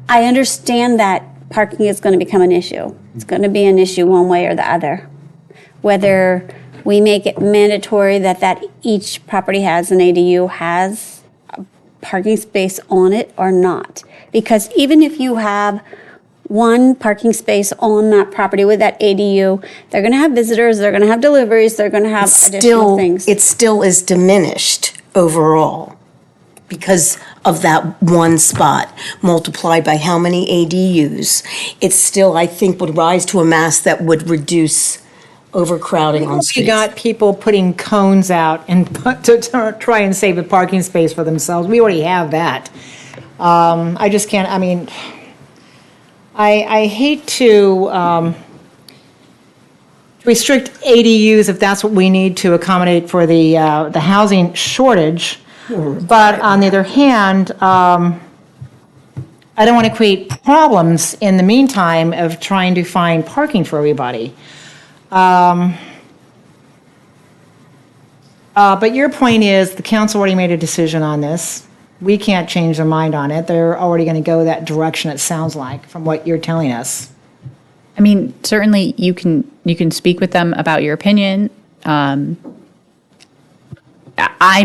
I understand that parking is going to become an issue. It's going to be an issue one way or the other. Whether we make it mandatory that each property has an ADU has a parking space on it or not. Because even if you have one parking space on that property with that ADU, they're going to have visitors, they're going to have deliveries, they're going to have additional things. It still is diminished overall because of that one spot multiplied by how many ADUs. It still, I think, would rise to a mass that would reduce overcrowding on You streets. got people putting cones out and to try and save a parking space for themselves. We already have that. I just can't, I mean, I hate to restrict ADUs if that's what we need to accommodate for the housing shortage. But on the other hand, I don't want to create problems in the meantime of trying to find parking for everybody. But your point is, the council already made a decision on this. We can't change their mind on it. They're already going to go that direction, it sounds like, from what you're telling us. I mean, certainly you can speak with them about your opinion. I'm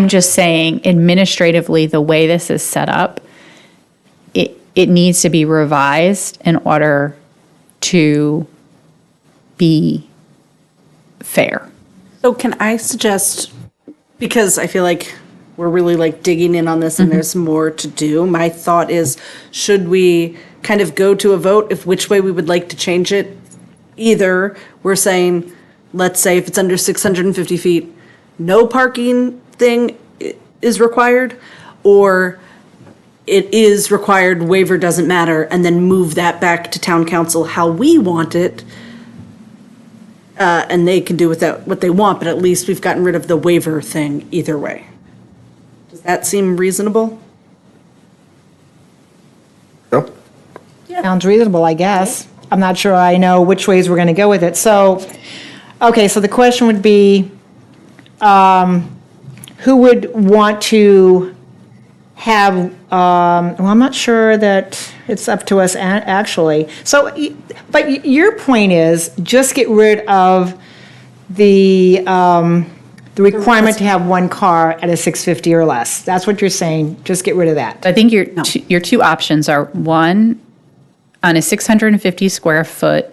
just saying administratively, the way this is set up, it needs to be revised in order to be fair. So can I suggest, because I feel like we're really like digging in on this and there's more to do, my thought is, should we kind of go to a vote if which way we would like to change it? Either we're saying, let's say if it's under 650 feet, no parking thing is required, or it is required, waiver doesn't matter, and then move that back to town council how we want it. And they can do with that what they want, but at least we've gotten rid of the waiver thing either way. Does that seem reasonable? No? Sounds reasonable, I guess. I'm not sure I know which ways we're going to go with it. So, okay, so the question would be, who would want to have, well, I'm not sure that it's up to us actually. So, but your point is just get rid of the requirement to have one car at a 650 or less. That's what you're saying. Just get rid of that. I think your two options are, one, on a 650 square foot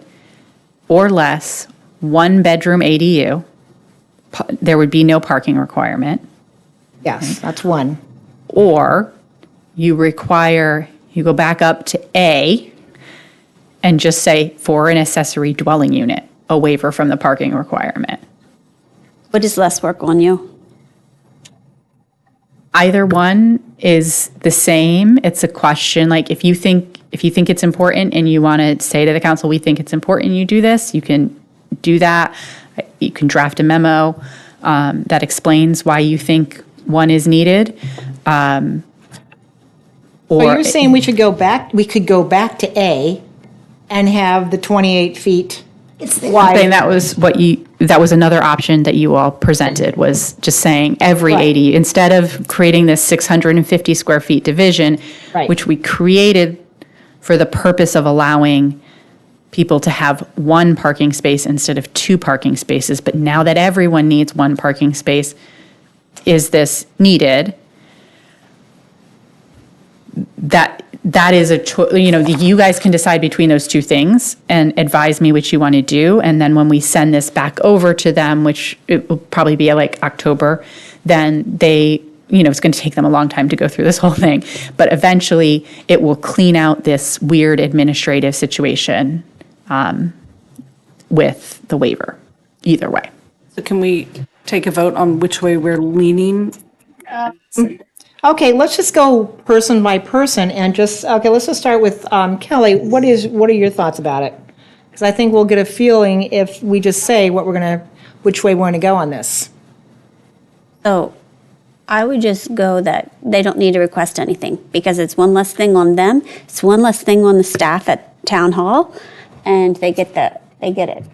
or less, one bedroom ADU, there would be no parking requirement. Yes, that's one. Or you go back up to A and just say for an accessory dwelling unit, a waiver from the parking requirement. What does less work on you? Either one is the same. It's a question, like if you think it's important and you want to say to the council, we think it's important you do this, you can do that. You can draft a memo that explains why you think one is needed. So you're saying we could go back to A and have the 28 feet wide? saying that was another option that you all presented, was just saying every Right. 80, instead of creating this 650 square feet division, Right. which we created for the purpose of allowing people to have one parking space instead of two parking spaces. But now that everyone needs one parking space, is this needed? That is a choice. You guys can decide between those two things and advise me which you want to do. And then when we send this back over to them, which it will probably be like October, then they, it's going to take them a long time to go through this whole thing. But eventually it will clean out this weird administrative situation with the waiver, either way. So can we take a vote on which way we're leaning? Okay, let's just go person by person and let's just start with Kelly. What are your thoughts about it? Because I think we'll get a feeling if we just say which way we're going to go on this. So I would just go that they don't need to request anything because it's one less thing on them. It's one less thing on the staff at town hall, and they get it.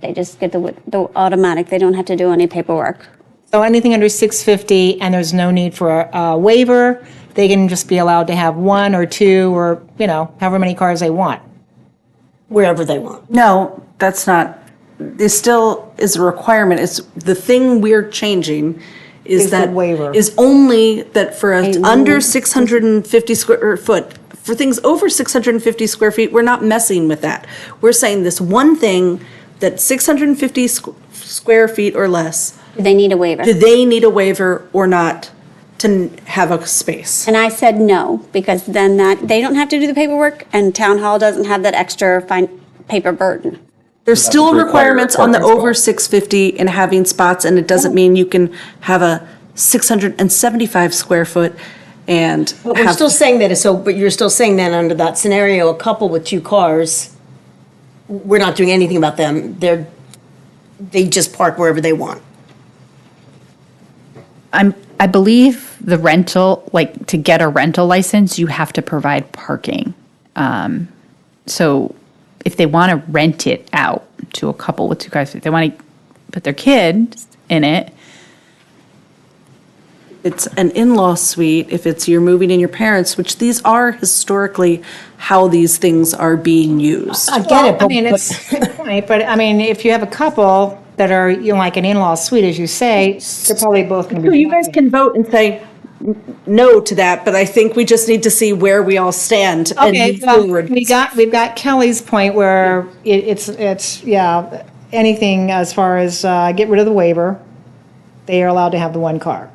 They just get the automatic. They don't have to do any paperwork. So anything under 650 and there's no need for a waiver, they can just be allowed to have one or two or, however many cars they want. Wherever they want. No, that's not. This still is a requirement. It's the thing we're changing is Is the that waiver. is only that for under 650 square foot. For things over 650 square feet, we're not messing with that. We're saying this one thing that 650 square feet or less. Do they need a waiver? Do they need a waiver or not to have a space? And I said no, because then they don't have to do the paperwork, and town hall doesn't have that extra paper burden. There's still require requirements on the parking over spot. 650 and having spots, and it doesn't mean you can have a 675 square foot and But we're have. still saying that, but you're still saying that under that scenario, a couple with two cars, we're not doing anything about them. They just park wherever they want. I believe the rental, like to get a rental license, you have to provide parking. So if they want to rent it out to a couple with two cars, if they want to put their kid in it, It's an in-law suite, if it's you're moving in your parents, which these are historically how these things are being used. I get it, but. It's a good point, but if you have a couple that are, like an in-law suite, as you say, they're probably both going to So be. you guys can vote and say no to that, but I think we just need to see where we all stand and Okay, move well, forward. we've got Kelly's point where it's anything as far as get rid of the waiver, they are allowed to have the one car.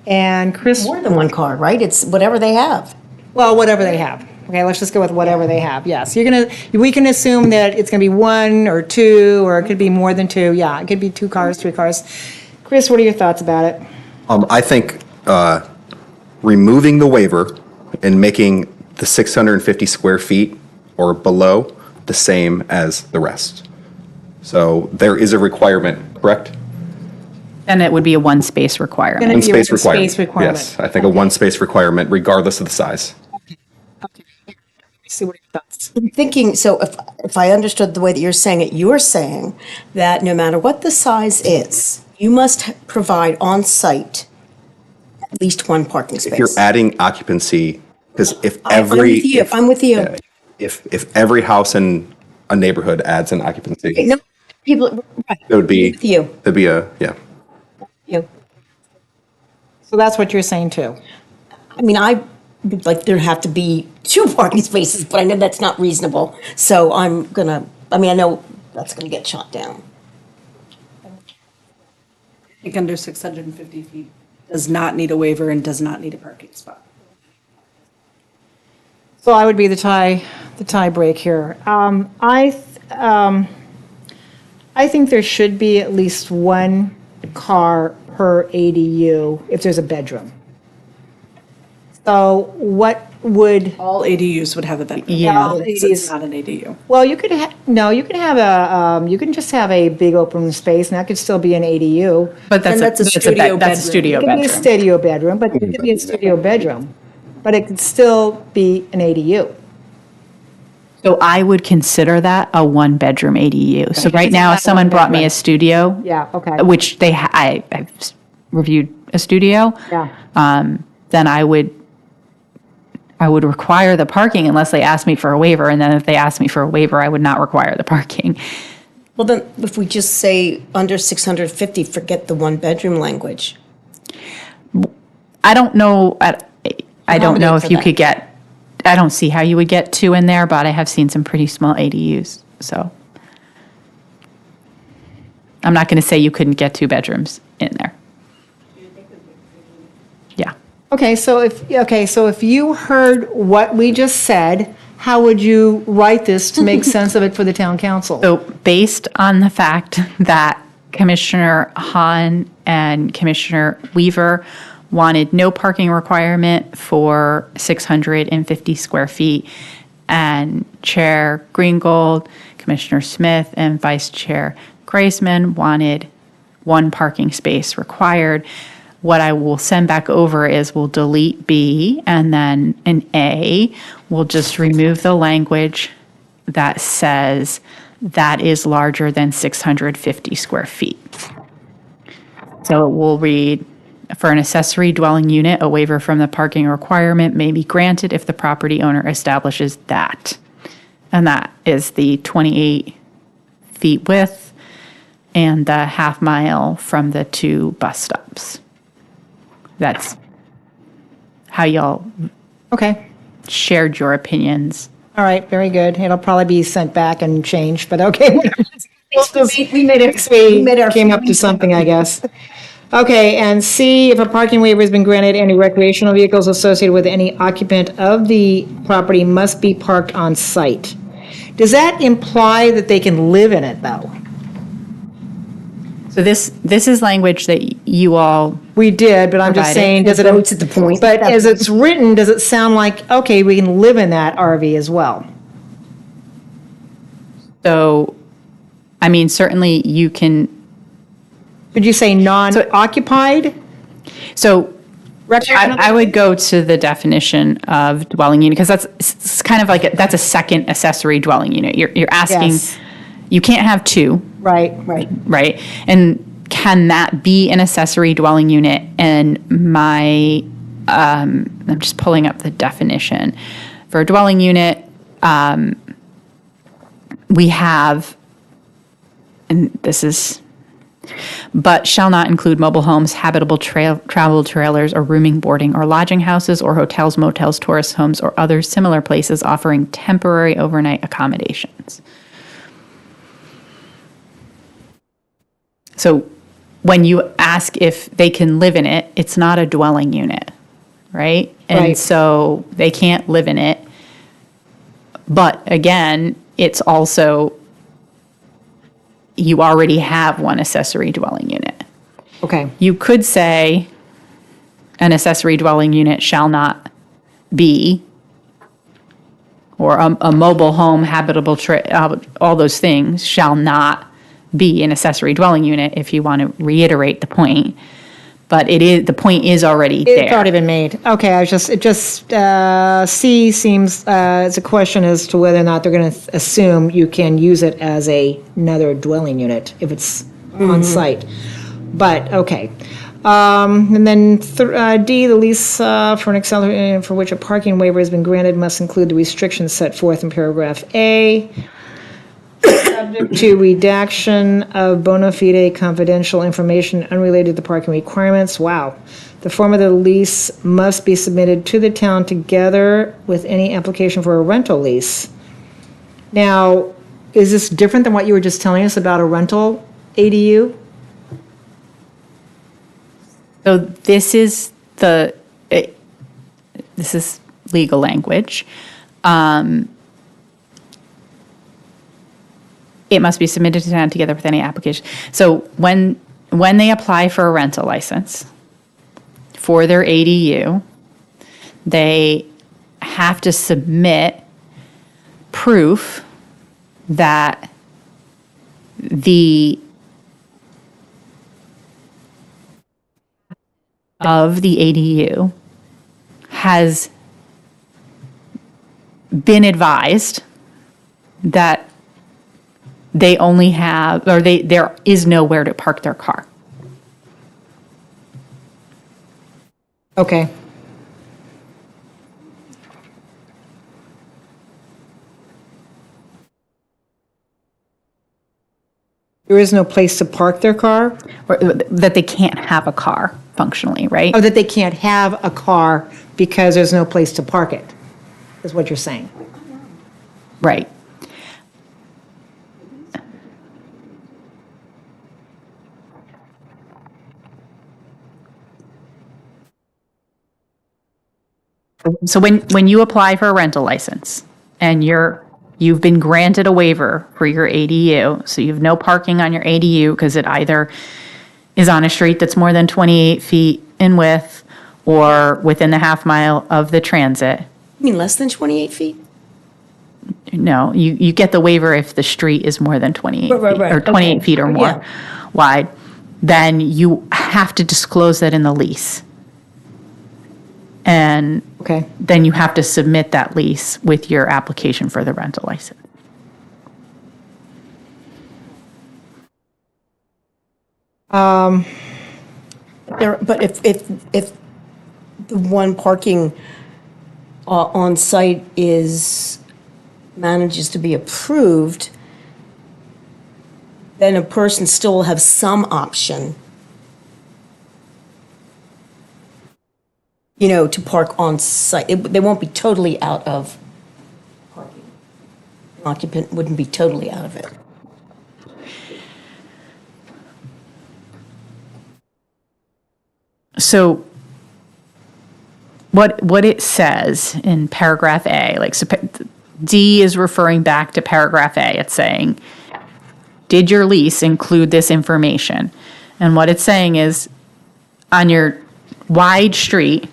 And Chris, More than one car, right? It's whatever they have. well, whatever they have. Okay, let's just go with whatever they have. Yes, we can assume that it's going to be one or two, or it could be more than two. Yeah, it could be 2 cars, 3 cars. Chris, what are your thoughts about it? I think removing the waiver and making the 650 square feet or below the same as the rest. So there is a requirement, correct? And it would be a one-space requirement. Gonna One be a space requirement. space requirement. Yes, I think a one space requirement regardless of the size. See what your thoughts. I'm thinking, so if I understood the way that you're saying it, you're saying that no matter what the size is, you must provide on-site at least one parking space. If you're adding occupancy, because if I'm every. with you, if- I'm with you. yeah, If every house in a neighborhood adds an occupancy, No, people, right, it would be. with you. There'd be a, yeah. you. So that's what you're saying too. I mean, I would like there have to be two parking spaces, but I know that's not reasonable. So I'm gonna, I mean, I know that's gonna get shot down. I think under 650 feet does not need a waiver and does not need a parking spot. So I would be the tie break here. I think there should be at least one car per ADU if there's a bedroom. So what would, All ADUs would have a bedroom. Yeah. So it's not an ADU. well, you could, no, you can have you can just have a big open space and that could still be an ADU. But And that's a studio that's a bedroom. studio It could be a bedroom. studio bedroom, but it could be a studio bedroom, but it could still be an ADU. So I would consider that a one-bedroom ADU. So right now, if someone brought me a studio. Yeah, okay. Which I've reviewed a studio. Yeah. Then I would require the parking unless they asked me for a waiver. And then if they asked me for a waiver, I would not require the parking. Well, then, if we just say under 650, forget the one-bedroom language. I don't know, I don't know Accommodate if for you that. could get, I don't see how you would get two in there, but I have seen some pretty small ADUs, so. I'm not going to say you couldn't get two bedrooms in there. Yeah. Okay, so if you heard what we just said, how would you write this to make sense of it for the town council? So based on the fact that Commissioner Hahn and Commissioner Weaver wanted no parking requirement for 650 square feet, and Chair Greengold, Commissioner Smith, and Vice Chair Graceman wanted one parking space required, what I will send back over is we'll delete B, and then in A, we'll just remove the language that says that is larger than 650 square feet. So it will read, for an accessory dwelling unit, a waiver from the parking requirement may be granted if the property owner establishes that. And that is the 28 feet width and the half mile from the two bus stops. That's how y'all Okay, shared your opinions. all right, very good. It'll probably be sent back and changed, but okay. We made it, we came up to something, I guess. Okay, and C, if a parking waiver has been granted, any recreational vehicles associated with any occupant of the property must be parked on site. Does that imply that they can live in it, though? So this is language that you all, We did, but I'm just Provided. saying, does it? The vote's at the point. But as it's written, does it sound like, okay, we can live in that RV as well? so, I mean, certainly you can, Did you say non-occupied? so I would go to the definition of dwelling unit, because it's kind of like, that's a second accessory dwelling unit. You're asking, Yes. you can't have two, Right. right? And can that be an accessory dwelling unit? And I'm just pulling up the definition. For a dwelling unit, we have, and this is, but shall not include mobile homes, habitable travel trailers, or rooming, boarding, or lodging houses, or hotels, motels, tourist homes, or other similar places offering temporary overnight accommodations. So when you ask if they can live in it, it's not a dwelling unit, right? And Right. so they can't live in it. But again, it's also, you already have one accessory dwelling unit. Okay, You could say an accessory dwelling unit shall not be, or a mobile home, habitable, all those things shall not be an accessory dwelling unit, if you want to reiterate the point. But the point is already there. It's already been made. Okay, C seems, it's a question as to whether or not they're going to assume you can use it as another dwelling unit if it's on site. But, okay. And then D, the lease for an accelerator for which a parking waiver has been granted must include the restrictions set forth in paragraph A. Subject to redaction of bona fide confidential information unrelated to parking requirements. Wow. The form of the lease must be submitted to the town together with any application for a rental lease. Now, is this different than what you were just telling us about a rental ADU? So this is legal language. It must be submitted to town together with any application. So when they apply for a rental license for their ADU, they have to submit proof that of the ADU has been advised that they only have, or there is nowhere to park their car. Okay. There is no place to park their car? Or that they can't have a car functionally, right? Oh, that they can't have a car because there's no place to park it, is what you're saying? Right. So when you apply for a rental license and you've been granted a waiver for your ADU, so you have no parking on your ADU because it either is on a street that's more than 28 feet in width or within the half mile of the transit. You mean less than 28 feet? No, you get the waiver if the street is more than 28 Right, feet, right. or 28 Okay. feet or more Yeah. wide. Then you have to disclose that in the lease. And Okay. then you have to submit that lease with your application for the rental license. But if the one parking on site manages to be approved, then a person still will have some option, to park on site. They won't be totally out of parking. An occupant wouldn't be totally out of it. So what it says in paragraph A, D is referring back to paragraph A. It's saying, did your lease include this information? And what it's saying is, on your wide street,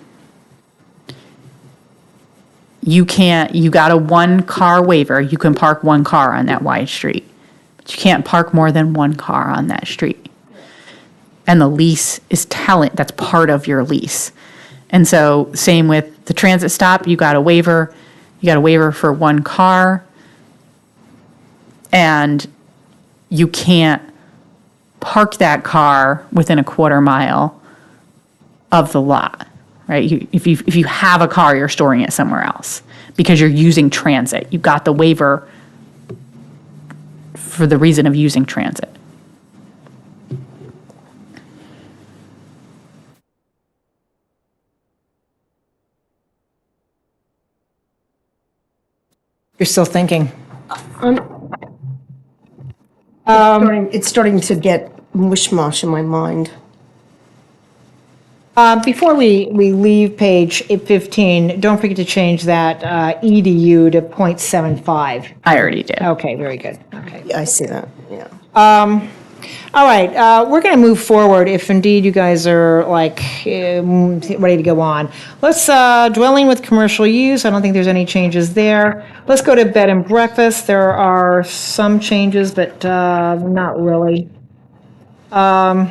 you got a 1-car waiver. You can park 1 car on that wide street, but you can't park more than 1 car on that street. And the lease is that's part of your lease. And so same with the transit stop, you got a waiver for 1 car, and you can't park that car within a quarter mile of the lot, right? If you have a car, you're storing it somewhere else because you're using transit. You got the waiver for the reason of using transit. You're still thinking. It's starting to get mush-mosh in my mind. Before we leave page 15, don't forget to change that EDU to .75. I already did. Okay, very good. Okay. Yeah, I see that, yeah. All right, we're going to move forward if indeed you guys are like ready to go on. Let's, dwelling with commercial use, I don't think there's any changes there. Let's go to bed and breakfast. There are some changes, but not really. The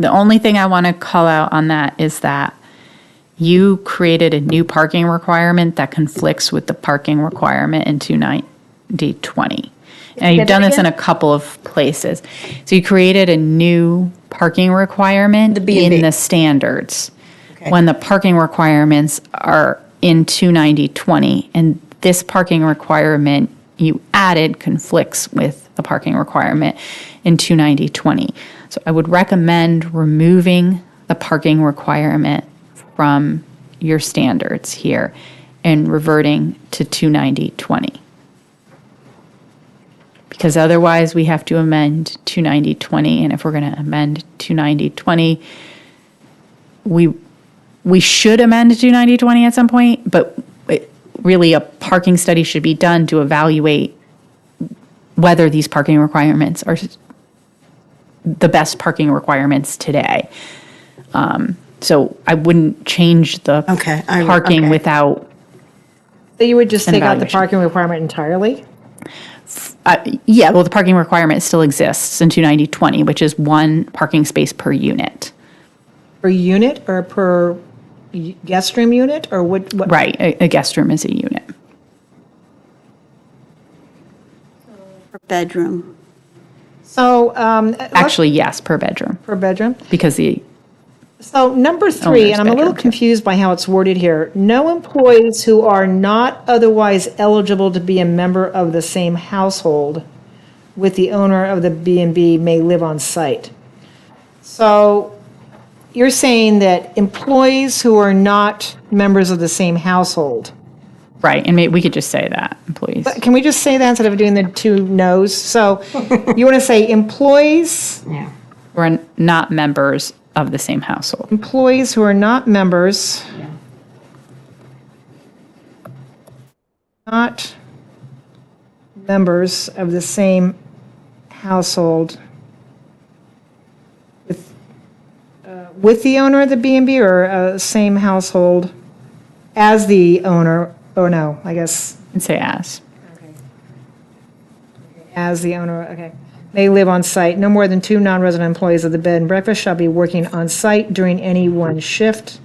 only thing I want to call out on that is that you created a new parking requirement that conflicts with the parking requirement in 29020. And you've done this in a couple of places. So you created a new parking requirement B&B. in the standards when the parking requirements are in 29020. And this parking requirement you added conflicts with the parking requirement in 29020. So I would recommend removing the parking requirement from your standards here and reverting to 29020. Because otherwise we have to amend 29020, and if we're going to amend 29020, we should amend 29020 at some point, but really a parking study should be done to evaluate whether these parking requirements are the best parking requirements today. So I wouldn't change the Okay, parking okay. without, So you would just An take out the evaluation. parking requirement entirely? yeah, well, the parking requirement still exists in 29020, which is one parking space per unit. Per unit or per guest room unit, or what? Right, a guest room is a unit. Per bedroom. So, Actually, yes, per bedroom, per bedroom? because the, So number three, Owner's and I'm a little bedroom, too. confused by how it's worded here. No employees who are not otherwise eligible to be a member of the same household with the owner of the B&B may live on site. So you're saying that employees who are not members of the same household. right, and we could just say that, employees. But can we just say that instead of doing the two no's? So you want to say employees We're not members of the same household. employees who are not members, not members of the same household with the owner of the B&B, or same household as the owner, or no, I guess And say as. as the owner, okay. May live on site. No more than 2 non-resident employees of the bed and breakfast shall be working on site during any one shift.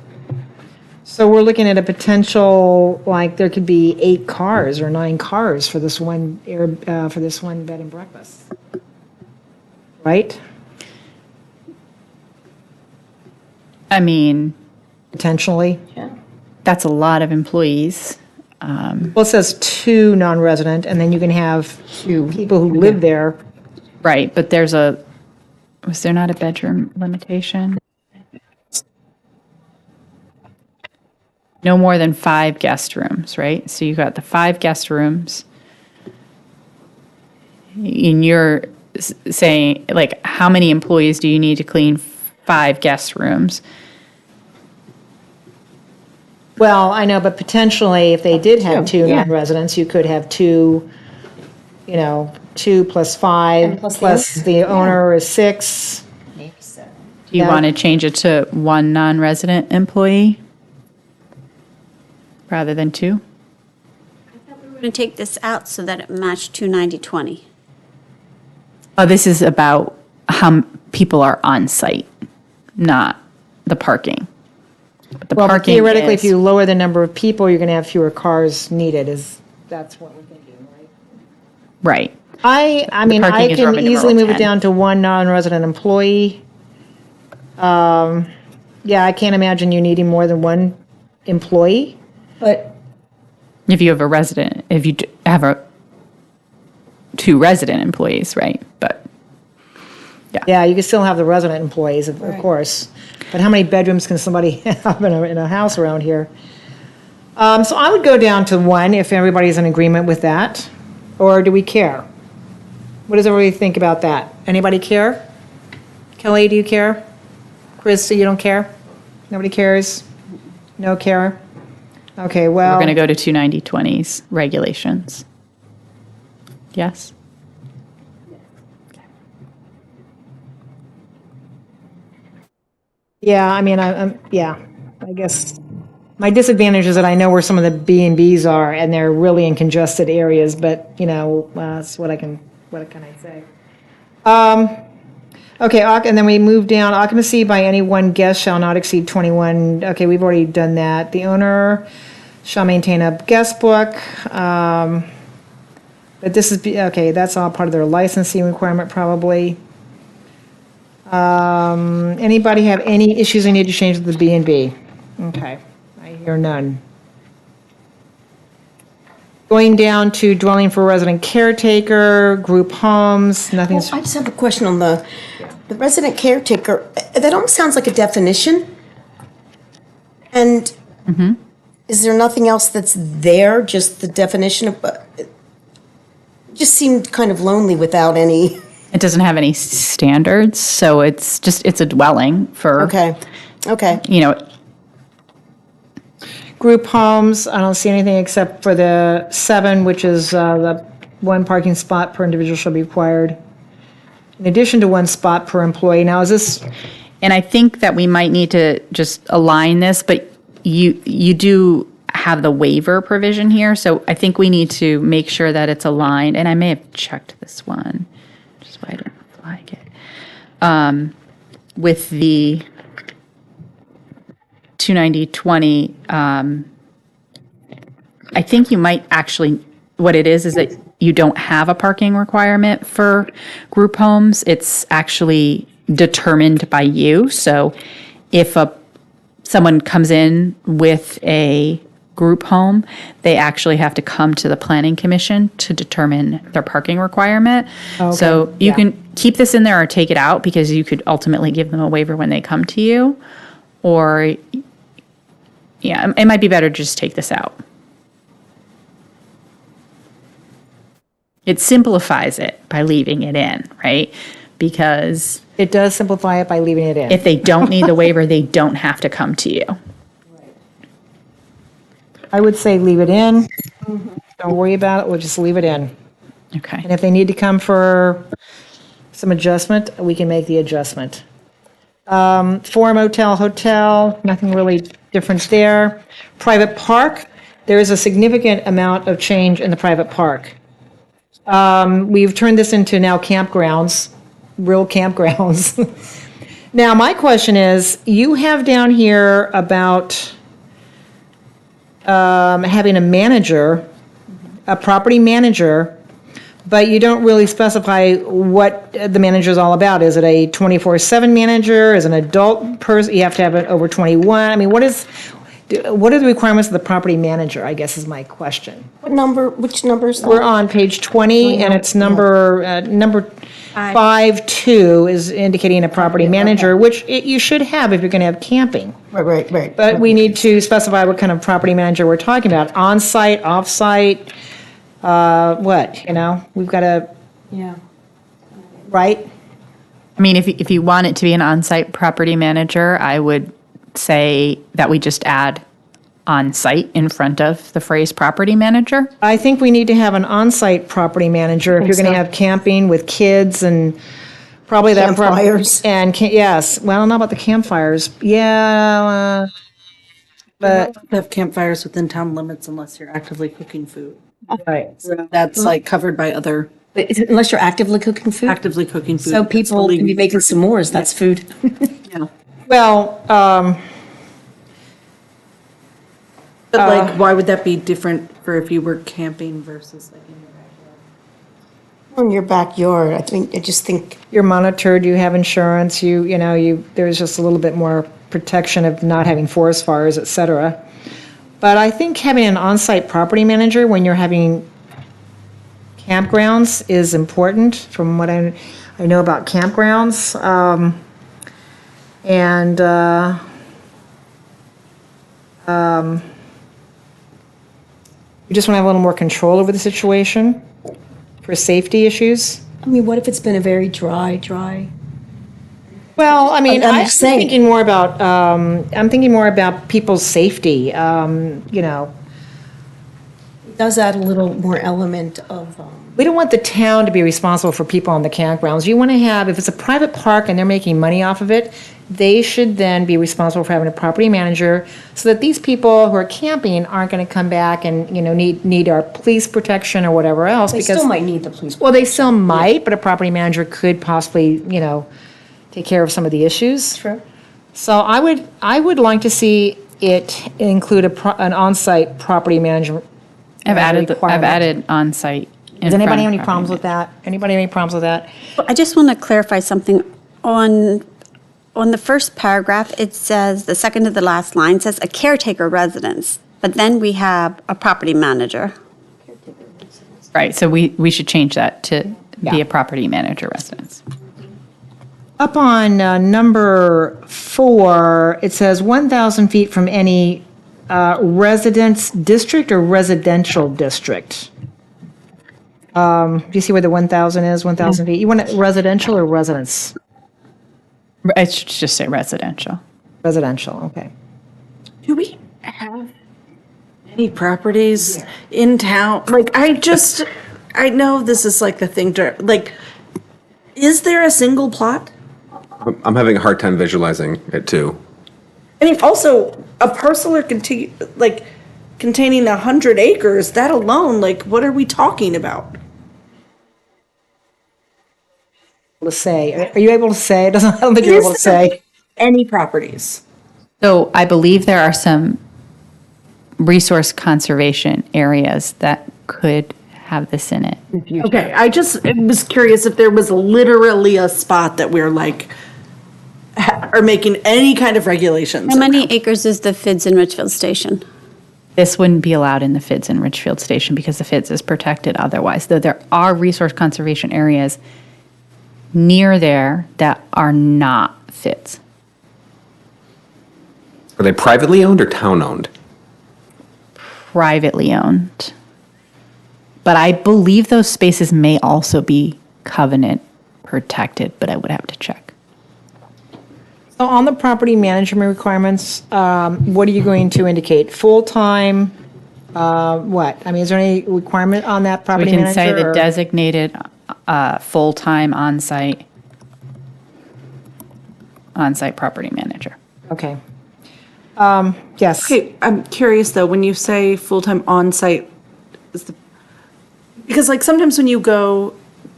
So we're looking at a potential, like, there could be 8 cars or 9 cars for this one for this one bed and breakfast. Right? I mean, Potentially. that's a lot of employees. Well, it says 2 non-resident, and then you can have 2 people who live there. Right, but was there not a bedroom limitation? No more than 5 guest rooms, right? So you got the 5 guest rooms. And you're saying, like, how many employees do you need to clean 5 guest rooms? Well, I know, but potentially, if they did have 2 non-residents, you could have 2, 2 plus 5, plus the owner is 6. Do you Yeah. want to change it to 1 non-resident employee rather than 2? We're going to take this out so that it matched 29020. Oh, this is about how people are on site, not the parking. But the Well, but parking theoretically, if is- you lower the number of people, you're going to have fewer cars needed, that's what we're thinking, right? Right. I mean, parking I is can Roman easily numeral move it 10. down to 1 non-resident employee. Yeah, I can't imagine you needing more than 1 employee. But If you have a resident, if you have 2 resident employees, right? But Yeah, you can still have the resident employees, of course. But how many bedrooms can somebody have in a house around here? So I would go down to 1 if everybody's in agreement with that. Or do we care? What does everybody think about that? Anybody care? Kelly, do you care? Krista, you don't care? Nobody cares? No care? Okay, well. we're going to go to 29020's regulations. Yes? Yeah, I mean, yeah, I guess my disadvantage is that I know where some of the B and Bs are, and they're really in congested areas, but, that's what can I say? Okay, and then we move down, occupancy by any one guest shall not exceed 21. Okay, we've already done that. The owner shall maintain a guest book. But this is, okay, that's all part of their licensing requirement, probably. Anybody have any issues they need to change with the B and B? Okay, I hear none. Going down to dwelling for resident caretaker, group homes, nothing's, I just have a question on the resident caretaker. That almost sounds like a definition. And is there nothing else that's there, just the definition of, it just seemed kind of lonely without any, It doesn't have any standards, so it's a dwelling for, okay. group homes, I don't see anything except for the 7, which is the 1 parking spot per individual shall be required. In addition to 1 spot per employee. Now, is this, And I think that we might need to just align this, but you do have the waiver provision here, so I think we need to make sure that it's aligned, and I may have checked this one, which is why I didn't flag it. With the 29020, I think you might actually, what it is that you don't have a parking requirement for group homes. It's actually determined by you. So if someone comes in with a group home, they actually have to come to the planning commission to determine their parking requirement. So you can keep this in there or take it out, because you could ultimately give them a waiver when they come to you. Or, yeah, it might be better to just take this out. It simplifies it by leaving it in, right? Because it does simplify it by leaving it in. if they don't need the waiver, they don't have to come to you. I would say leave it in. Don't worry about it, we'll just leave it in. Okay. And if they need to come for some adjustment, we can make the adjustment. For motel, hotel, nothing really different there. Private park, there is a significant amount of change in the private park. We've turned this into now campgrounds, real campgrounds. Now, my question is, you have down here about having a manager, a property manager, but you don't really specify what the manager is all about. Is it a 24/7 manager? Is it an adult person? You have to have it over 21? I mean, what are the requirements of the property manager, I guess is my question. Which number is that? We're on page 20, and it's number 5.2 is indicating a property manager, which you should have if you're going to have camping. Right. But we need to specify what kind of property manager we're talking about, on-site, off-site, we've got to, Yeah. right? I mean, if you want it to be an on-site property manager, I would say that we just add on-site in front of the phrase property manager. I think we need to have an on-site property manager if you're going to have camping with kids and probably that. Campfires. Yes, well, I don't know about the campfires. Yeah, but, Have campfires within town limits unless you're actively cooking food. right. That's like covered by other Unless you're actively cooking food? actively cooking food. So That's people the can be making s'mores, that's food. Yeah. Well, But like, why would that be different for if you were camping versus like in your In your backyard, I just think, you're monitored, you have insurance, there's just a little bit more protection of not having forest fires, et cetera. But I think having an on-site property manager when you're having campgrounds is important, from what I know about campgrounds. We just want to have a little more control over the situation for safety issues. I mean, what if it's been a very dry? Well, I mean, I'm I'm just saying. thinking more about people's safety, It does add a little more element of, We don't want the town to be responsible for people on the campgrounds. You want to have, if it's a private park and they're making money off of it, they should then be responsible for having a property manager so that these people who are camping aren't going to come back and, need our police protection or whatever else. They because still might need the police. Well, they still might, but a property manager could possibly, take care of some of the issues. True. So I would like to see it include an on-site property management. I've requirement. added on-site. Does anybody have any problems with that? Anybody have any problems with that? I just want to clarify something. On the first paragraph, it says, the second to the last line says a caretaker residence, but then we have a property manager. Right, so we should change that to be Yeah. a property manager residence. Up on number 4, it says 1,000 feet from any residence district or residential district. Do you see where the 1,000 is, 1,000 feet? You want it residential or residence? I should just say residential. Residential, okay. Do we have any properties in town? Like, I know this is like the thing to, like, is there a single plot? I'm having a hard time visualizing it too. I mean, also, a parcel or containing 100 acres, that alone, like, what are we talking about? To say, are you able to say? I don't think you're able to say. Any properties? So I believe there are some resource conservation areas that could have this in it. Okay, I was curious if there was literally a spot that we're like, are making any kind of regulations. How many acres is the FIDS in Richfield Station? This wouldn't be allowed in the FIDS in Richfield Station because the FIDS is protected otherwise, though there are resource conservation areas near there that are not FIDS. Are they privately owned or town owned? Privately owned. But I believe those spaces may also be covenant protected, but I would have to check. So on the property management requirements, what are you going to indicate? Full-time, what? I mean, is there any requirement on that We property can manager? say the or- designated full-time on-site property manager. Okay. Yes. Okay, I'm curious though, when you say full-time on-site, because like sometimes when you go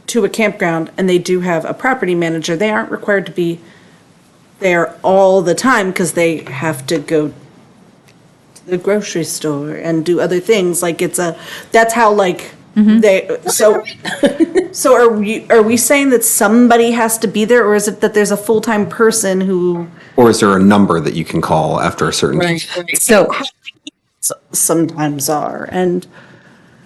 to a campground and they do have a property manager, they aren't required to be there all the time because they have to go to the grocery store and do other things. Like that's how like so are we saying that somebody has to be there, or is it that there's a full-time person who Or is there a number that you can call after a certain? So, sometimes are? And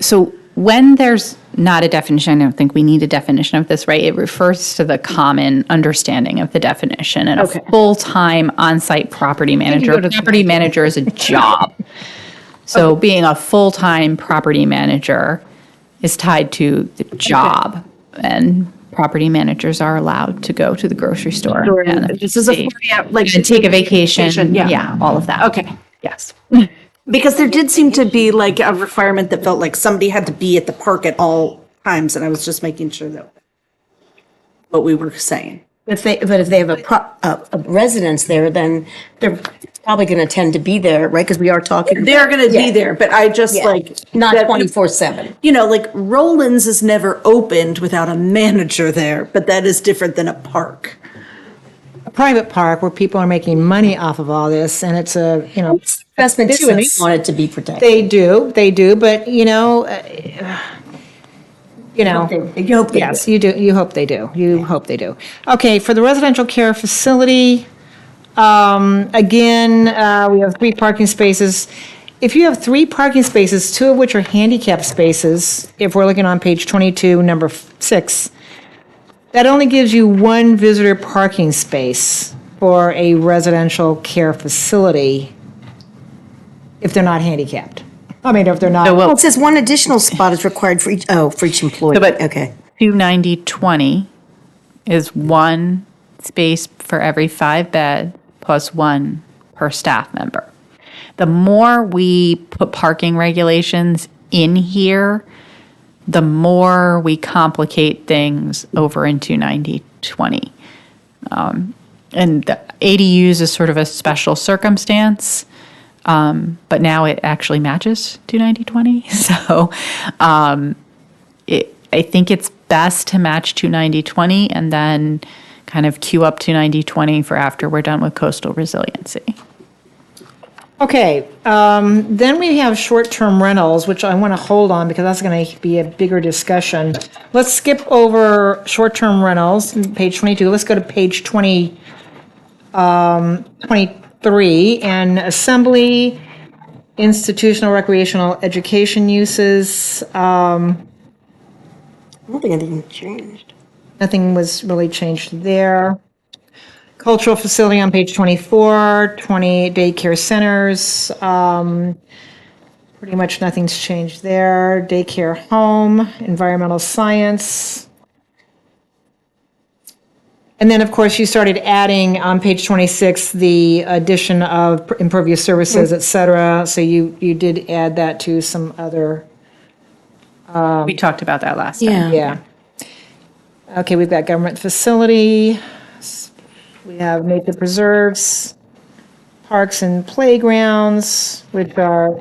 so when there's not a definition, I don't think we need a definition of this, right? It refers to the common understanding of the definition. And Okay. a full-time on-site property manager, a property manager is a job. So being a full-time property manager is tied to the job. And property managers are allowed to go to the grocery store. And this is a and take a vacation. Yeah, all of that. Okay. Yes. Because there did seem to be like a requirement that felt like somebody had to be at the park at all times, and I was just making sure that what we were saying. But if they have a residence there, then they're probably going to tend to be there, right? Because we are talking. They're going to be there, but I just like Not that- 24/7. You know, like Roland's is never opened without a manager there, but that is different than a park. A private park where people are making money off of all this, and it's a, Investment too, and they business. want it to be protected. They do, but you hope yes, you do. You hope they do. You hope they do. Okay, for the residential care facility, again, we have 3 parking spaces. If you have 3 parking spaces, 2 of which are handicap spaces, if we're looking on page 22, number 6, that only gives you 1 visitor parking space for a residential care facility if they're not handicapped. I mean, if they're not. Well, it says one additional spot is required for each employee. but- Okay. 290/20 is 1 space for every 5 bed plus 1 per staff member. The more we put parking regulations in here, the more we complicate things over in 290/20. And ADUs is sort of a special circumstance, but now it actually matches 29020. So I think it's best to match 29020 and then kind of queue up 29020 for after we're done with coastal resiliency. Okay, then we have short-term rentals, which I want to hold on because that's going to be a bigger discussion. Let's skip over short-term rentals, page 22. Let's go to page 23, and assembly, institutional recreational education uses. I don't think anything changed. Nothing was really changed there. Cultural facility on page 24, 20 daycare centers. Pretty much nothing's changed there. Daycare home, environmental science. And then, of course, you started adding on page 26 the addition of impervious surfaces, et cetera. So you did add that to some other, We talked about that last time. yeah. Okay, we've got government facility. We have nature preserves, parks and playgrounds, which are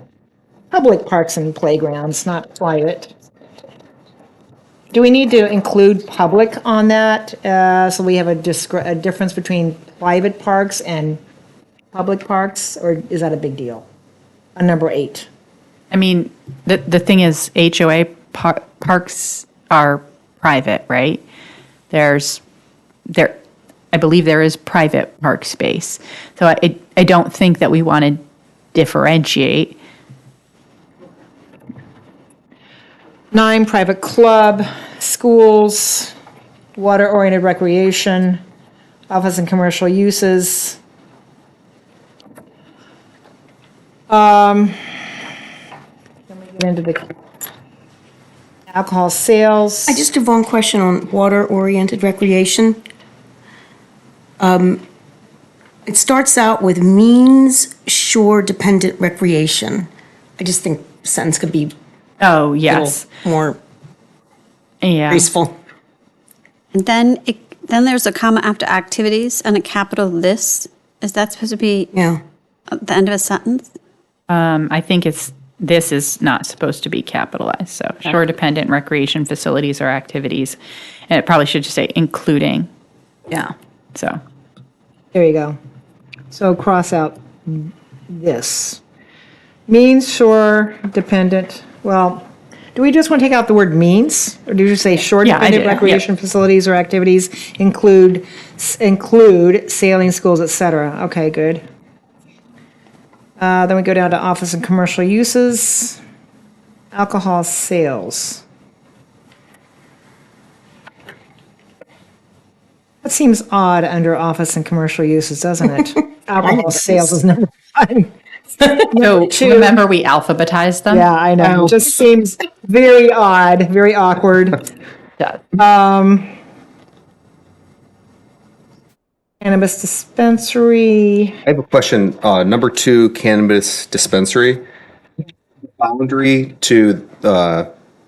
public parks and playgrounds, not private. Do we need to include public on that? So we have a difference between private parks and public parks, or is that a big deal? On number 8. I mean, the thing is, HOA parks are private, right? I believe there is private park space. So I don't think that we want to differentiate. 9, private club, schools, water-oriented recreation, office and commercial uses. Then we get into the alcohol sales. I just have one question on water-oriented recreation. It starts out with means shore-dependent recreation. I just think the sentence could be Oh, a little yes. more Yeah. graceful. And then there's a comma after activities and a capital this. Is that supposed to be Yeah. at the end of a sentence? I think this is not supposed to be capitalized. So shore-dependent recreation facilities or activities. And it probably should just say including. Yeah. So. There you go. So cross out this. Means shore dependent, well, do we just want to take out the word means? Or do you say shore Yeah, I dependent did, yeah. recreation facilities or activities include sailing schools, et cetera? Okay, good. Then we go down to office and commercial uses, alcohol sales. That seems odd under office and commercial uses, doesn't it? Alcohol sales is number 1. So two. remember we alphabetized them? Yeah, I know. It just seems very odd, very awkward. Yeah. Cannabis dispensary. I have a question. Number 2, cannabis dispensary. Boundary to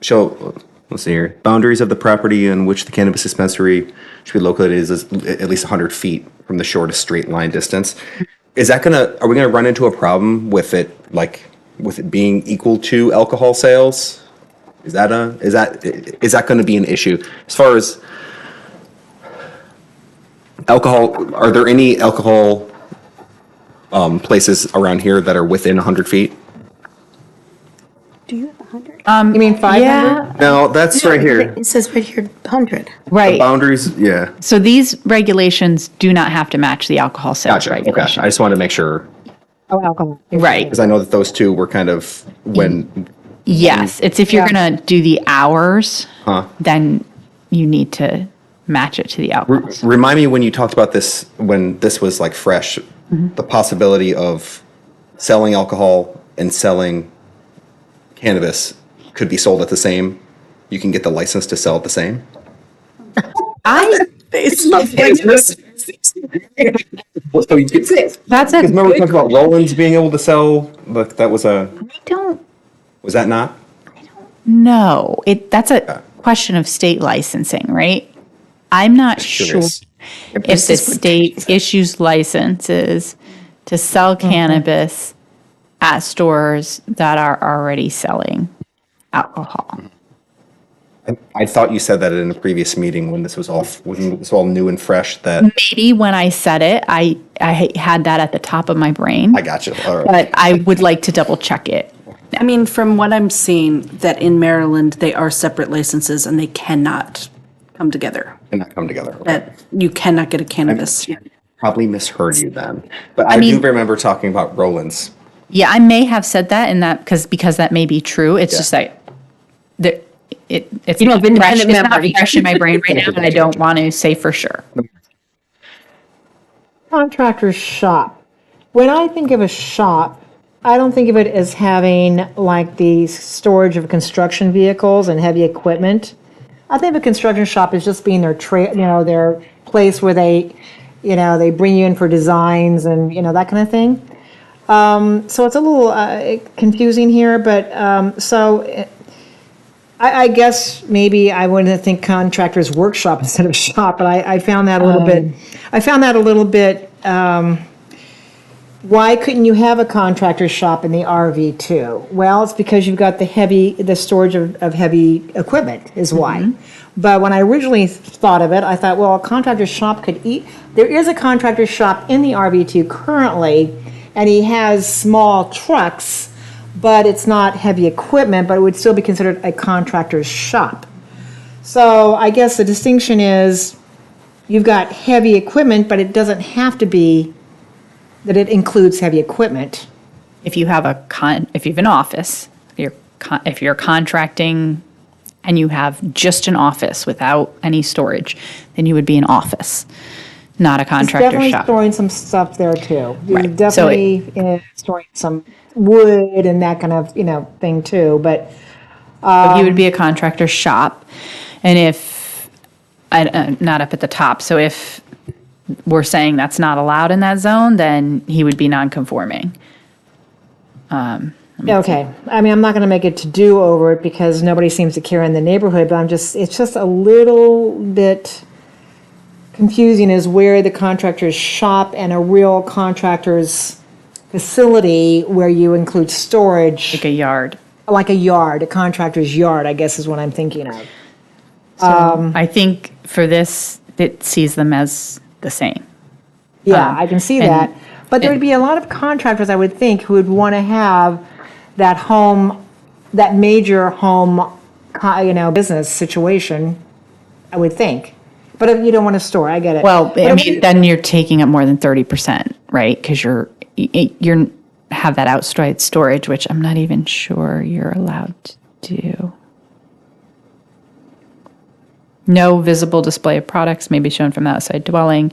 show. Let's see here. Boundaries of the property in which the cannabis dispensary should be located is at least 100 feet from the shortest straight line distance. Are we gonna run into a problem with it, like with it being equal to alcohol sales? Is that going to be an issue as far as alcohol? Are there any alcohol places around here that are within 100 feet? Do you have 100? You mean 500? Yeah, No, that's right here. It says right here, 100. right. Boundaries, yeah. So these regulations do not have to match the alcohol sales Gotcha. Okay. regulation. I just wanted to make sure Oh, alcohol. Right. because I know that those two were kind of when. Yes, it's if you're Yeah. going to do the hours, then you need to match it to the alcohol. Remind me when you talked about this when this was like fresh, the possibility of selling alcohol and selling cannabis could be sold at the same. You can get the license to sell at the same. So you get, That's because remember we a talked about Rollins being able to sell. Look, that was I don't was that not? know. That's a question of state licensing, right? I'm not sure. Curious. if the state issues licenses to sell cannabis at stores that are already selling alcohol. I thought you said that in a previous meeting when this was all new and fresh. That Maybe when I said it, I had that at the top of my brain, I got you. All right. but I would like to double check it. I mean, from what I'm seeing, that in Maryland, they are separate licenses and they cannot come together. And not come together. Okay. That you cannot get a cannabis. Probably misheard you then, but I do mean- remember talking about Roland's. Yeah, I may have said that in that because that may be true. It's Yeah. just that it's You don't have independent fresh, it's not memory. fresh in my brain right now, and I don't want to say for sure. Contractor's shop. When I think of a shop, I don't think of it as having like the storage of construction vehicles and heavy equipment. I think of a construction shop as just being their their place where they, they bring you in for designs and, that kind of thing. So it's a little confusing here, but I guess maybe I wouldn't think contractor's workshop instead of shop, but I found that a little bit. I found that a little bit. Why couldn't you have a contractor's shop in the RV too? Well, it's because you've got the storage of heavy equipment is why. But when I originally thought of it, I thought, well, a contractor's shop could eat. There is a contractor's shop in the RV2 currently, and he has small trucks, but it's not heavy equipment, but it would still be considered a contractor's shop. So I guess the distinction is you've got heavy equipment, but it doesn't have to be that it includes heavy equipment. If you have if you have an office, if you're contracting and you have just an office without any storage, then you would be an office, not a contractor's Definitely shop. storing some stuff there too. You're Right. definitely storing some wood and that kind of, thing too, but. You would be a contractor's shop, and if not up at the top, so if we're saying that's not allowed in that zone, then he would be non-conforming. Okay, I mean, I'm not gonna make a to-do over it because nobody seems to care in the neighborhood, but it's just a little bit confusing as where the contractor's shop and a real contractor's facility where you include storage, Like a yard. like a yard, a contractor's yard, I guess is what I'm thinking of. I think for this, it sees them as the same. Yeah, I can see and- that. But there would be a lot of contractors, I would think, who would want to have that major home, business situation, I would think. But if you don't want to store, I get it. Well, But I if mean, then you're taking up more than 30%, right? Because you're have that outside storage, which I'm not even sure you're allowed to do. No visible display of products may be shown from the outside dwelling.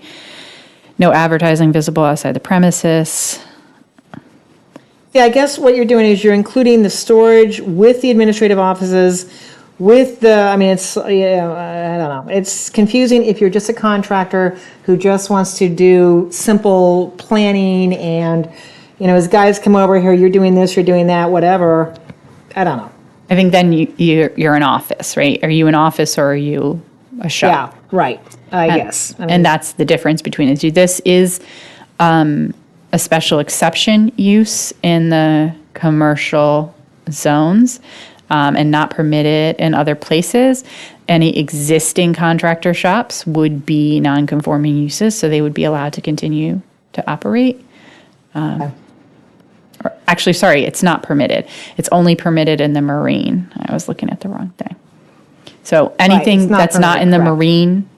No advertising visible outside the premises. Yeah, I guess what you're doing is you're including the storage with the administrative offices, with I don't know. It's confusing if you're just a contractor who just wants to do simple planning and, as guys come over here, you're doing this, you're doing that, whatever. I don't know. I think then you're an office, right? Are you an office or are you a shop? Yeah, right, I guess. I mean, And that's the difference between the two. This is a special exception use in the commercial zones and not permitted in other places. Any existing contractor shops would be non-conforming uses, so they would be allowed to continue to operate. Actually, sorry, it's not permitted. It's only permitted in the marine. I was looking at the wrong thing. So anything it's not that's not permitted, in the correct. marine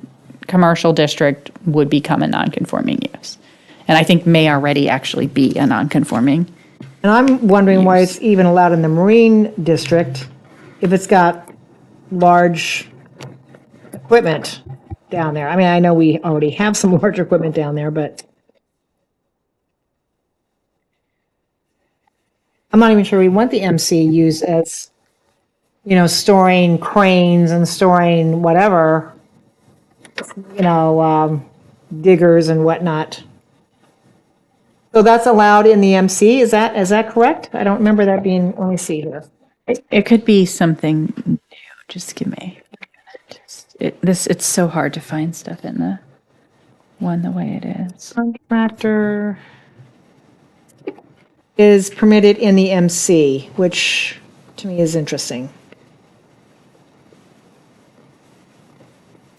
commercial district would become a non-conforming use. And I think may already actually be a non-conforming. And I'm wondering why it's even allowed in the Marine District if it's got large equipment down there. I mean, I know we already have some large equipment down there, but I'm not even sure we want the MC used as, storing cranes and storing whatever, diggers and whatnot. So that's allowed in the MC, is that correct? I don't remember that being, let me see here. It could be something new. Just give me. It's so hard to find stuff in the one the way it is. Contractor is permitted in the MC, which to me is interesting.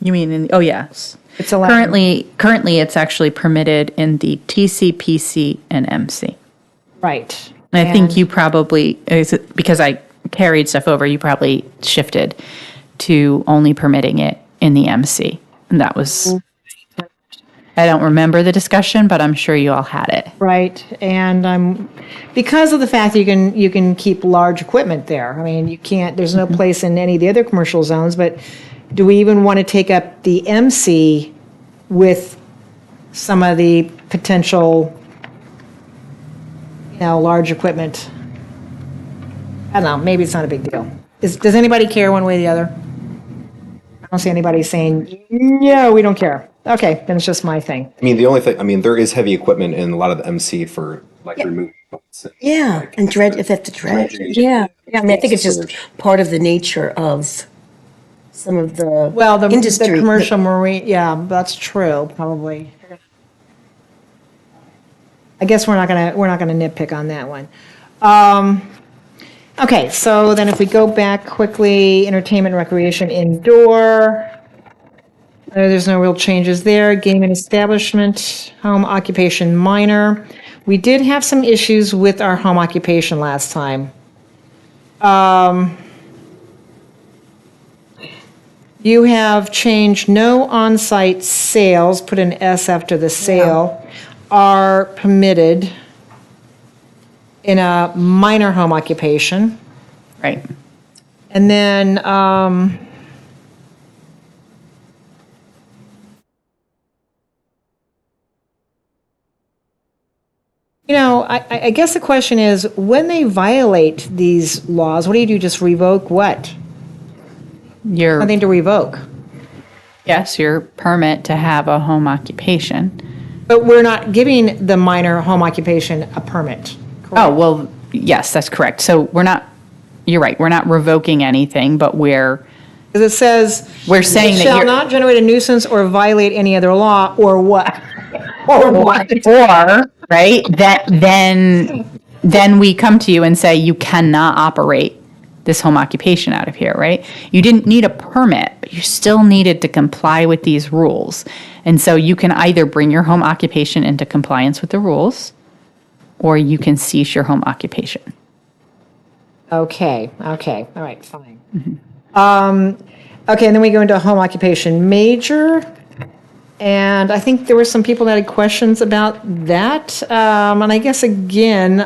You mean in, oh, yes. It's allowed. Currently, it's actually permitted in the TC, PC, and MC. Right. And I think you probably, because I carried stuff over, you probably shifted to only permitting it in the MC. And that was, I don't remember the discussion, but I'm sure you all had it. Right, and because of the fact that you can keep large equipment there. I mean, you can't, there's no place in any of the other commercial zones, but do we even want to take up the MC with some of the potential, large equipment? I don't know, maybe it's not a big deal. Does anybody care one way or the other? I don't see anybody saying, no, we don't care. Okay, then it's just my thing. I mean, the only thing, I mean, there is heavy equipment in a lot of the MC for like removing. Yeah, and dredge, if that's the dredge, Dredging. yeah. I mean, I think it's just part of the nature of some of the Well, the industry. commercial marine, yeah, that's true, probably. I guess we're not gonna nitpick on that one. Okay, so then if we go back quickly, entertainment, recreation, indoor. There's no real changes there. Gaming establishment, home occupation minor. We did have some issues with our home occupation last time. You have changed no on-site sales, put an S after the sale, are permitted in a minor home occupation. Right. And then, I guess the question is, when they violate these laws, what do? Just revoke what? Nothing to revoke. Yes, your permit to have a home occupation. But we're not giving the minor home occupation a permit. Oh, well, yes, that's correct. So you're right, we're not revoking anything, but we're Because it says. We're saying that Shall you're- not generate a nuisance or violate any other law, or what? Or what? Or, right, then we come to you and say you cannot operate this home occupation out of here, right? You didn't need a permit, but you still needed to comply with these rules. And so you can either bring your home occupation into compliance with the rules, or you can cease your home occupation. Okay, all right, fine. Okay, and then we go into home occupation major. And I think there were some people that had questions about that. And I guess again,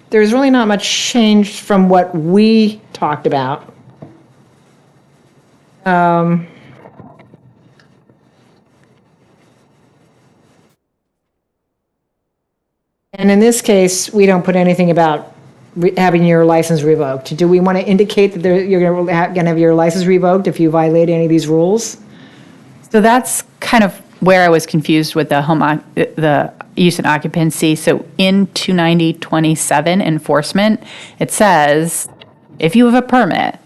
there's really not much change from what we talked about. And in this case, we don't put anything about having your license revoked. Do we want to indicate that you're going to have your license revoked if you violate any of these rules? So that's kind of where I was confused with the use and occupancy. So in 29027 enforcement, it says if you have a permit,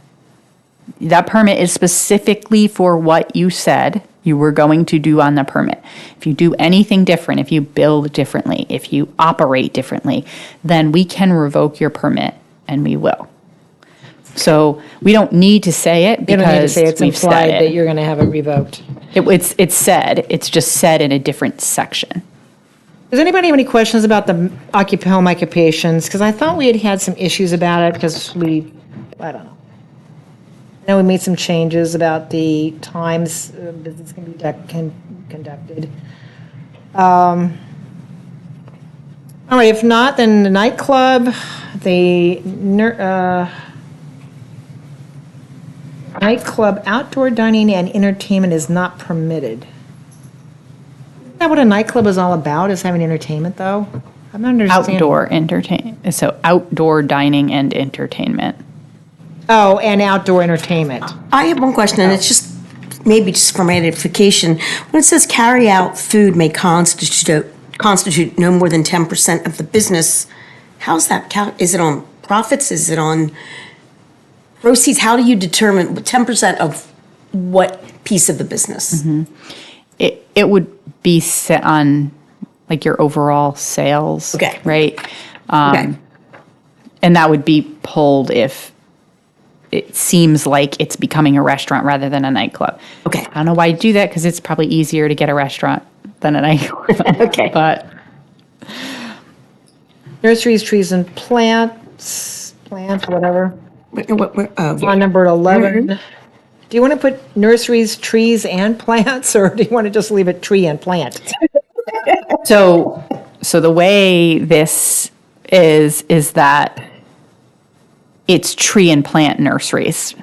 that permit is specifically for what you said you were going to do on the permit. If you do anything different, if you build differently, if you operate differently, then we can revoke your permit, and we will. So we don't need to say it You don't need to because say it's we've said implied that it. you're going to have it revoked. It's said, it's just said in a different section. Does anybody have any questions about the home occupations? Because I thought we had some issues about it because I don't know. I know we made some changes about the times business can be conducted. All right, if not, then the nightclub, the nightclub outdoor dining and entertainment is not permitted. Isn't that what a nightclub is all about, is having entertainment, though? I'm not understanding. Outdoor dining and entertainment. Oh, and outdoor entertainment. I have one question, and it's just, maybe just for my edification. When it says carry-out food may constitute no more than 10% of the business, how's that is it on profits? Is it on proceeds? How do you determine what 10% of what piece of the business? It would be set on like your overall sales. Okay. Right? Okay. And that would be pulled if it seems like it's becoming a restaurant rather than a nightclub. Okay. I don't know why you do that because it's probably easier to get a restaurant than a nightclub. Okay. But Nurseries, trees, and plants, whatever. Oh, On number 11. Do you want to put nurseries, trees, and plants, or do you want to just leave it tree and plant? so the way this is that it's tree and plant nurseries.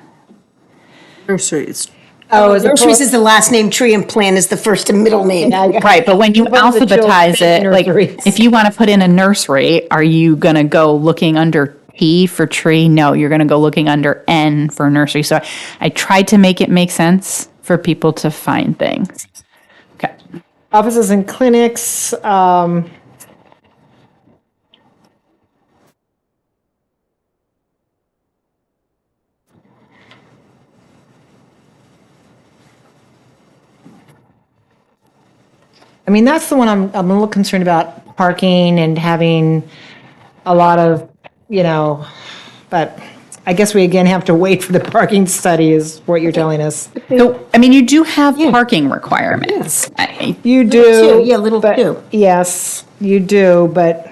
Nurseries. Oh, is it Nurseries is the last name, tree and plant is the first and middle name. Right, but when you Well, the alphabetize children it, like nurseries. if you want to put in a nursery, are you going to go looking under T for tree? No, you're going to go looking under N for nursery. So I tried to make it make sense for people to find things. Okay. Offices and clinics, I mean, that's the one I'm a little concerned about, parking and having a lot of, but I guess we again have to wait for the parking study is what you're telling us. So, I mean, you do have parking requirements. You do. too, yeah, little but- too. Yes, you do, but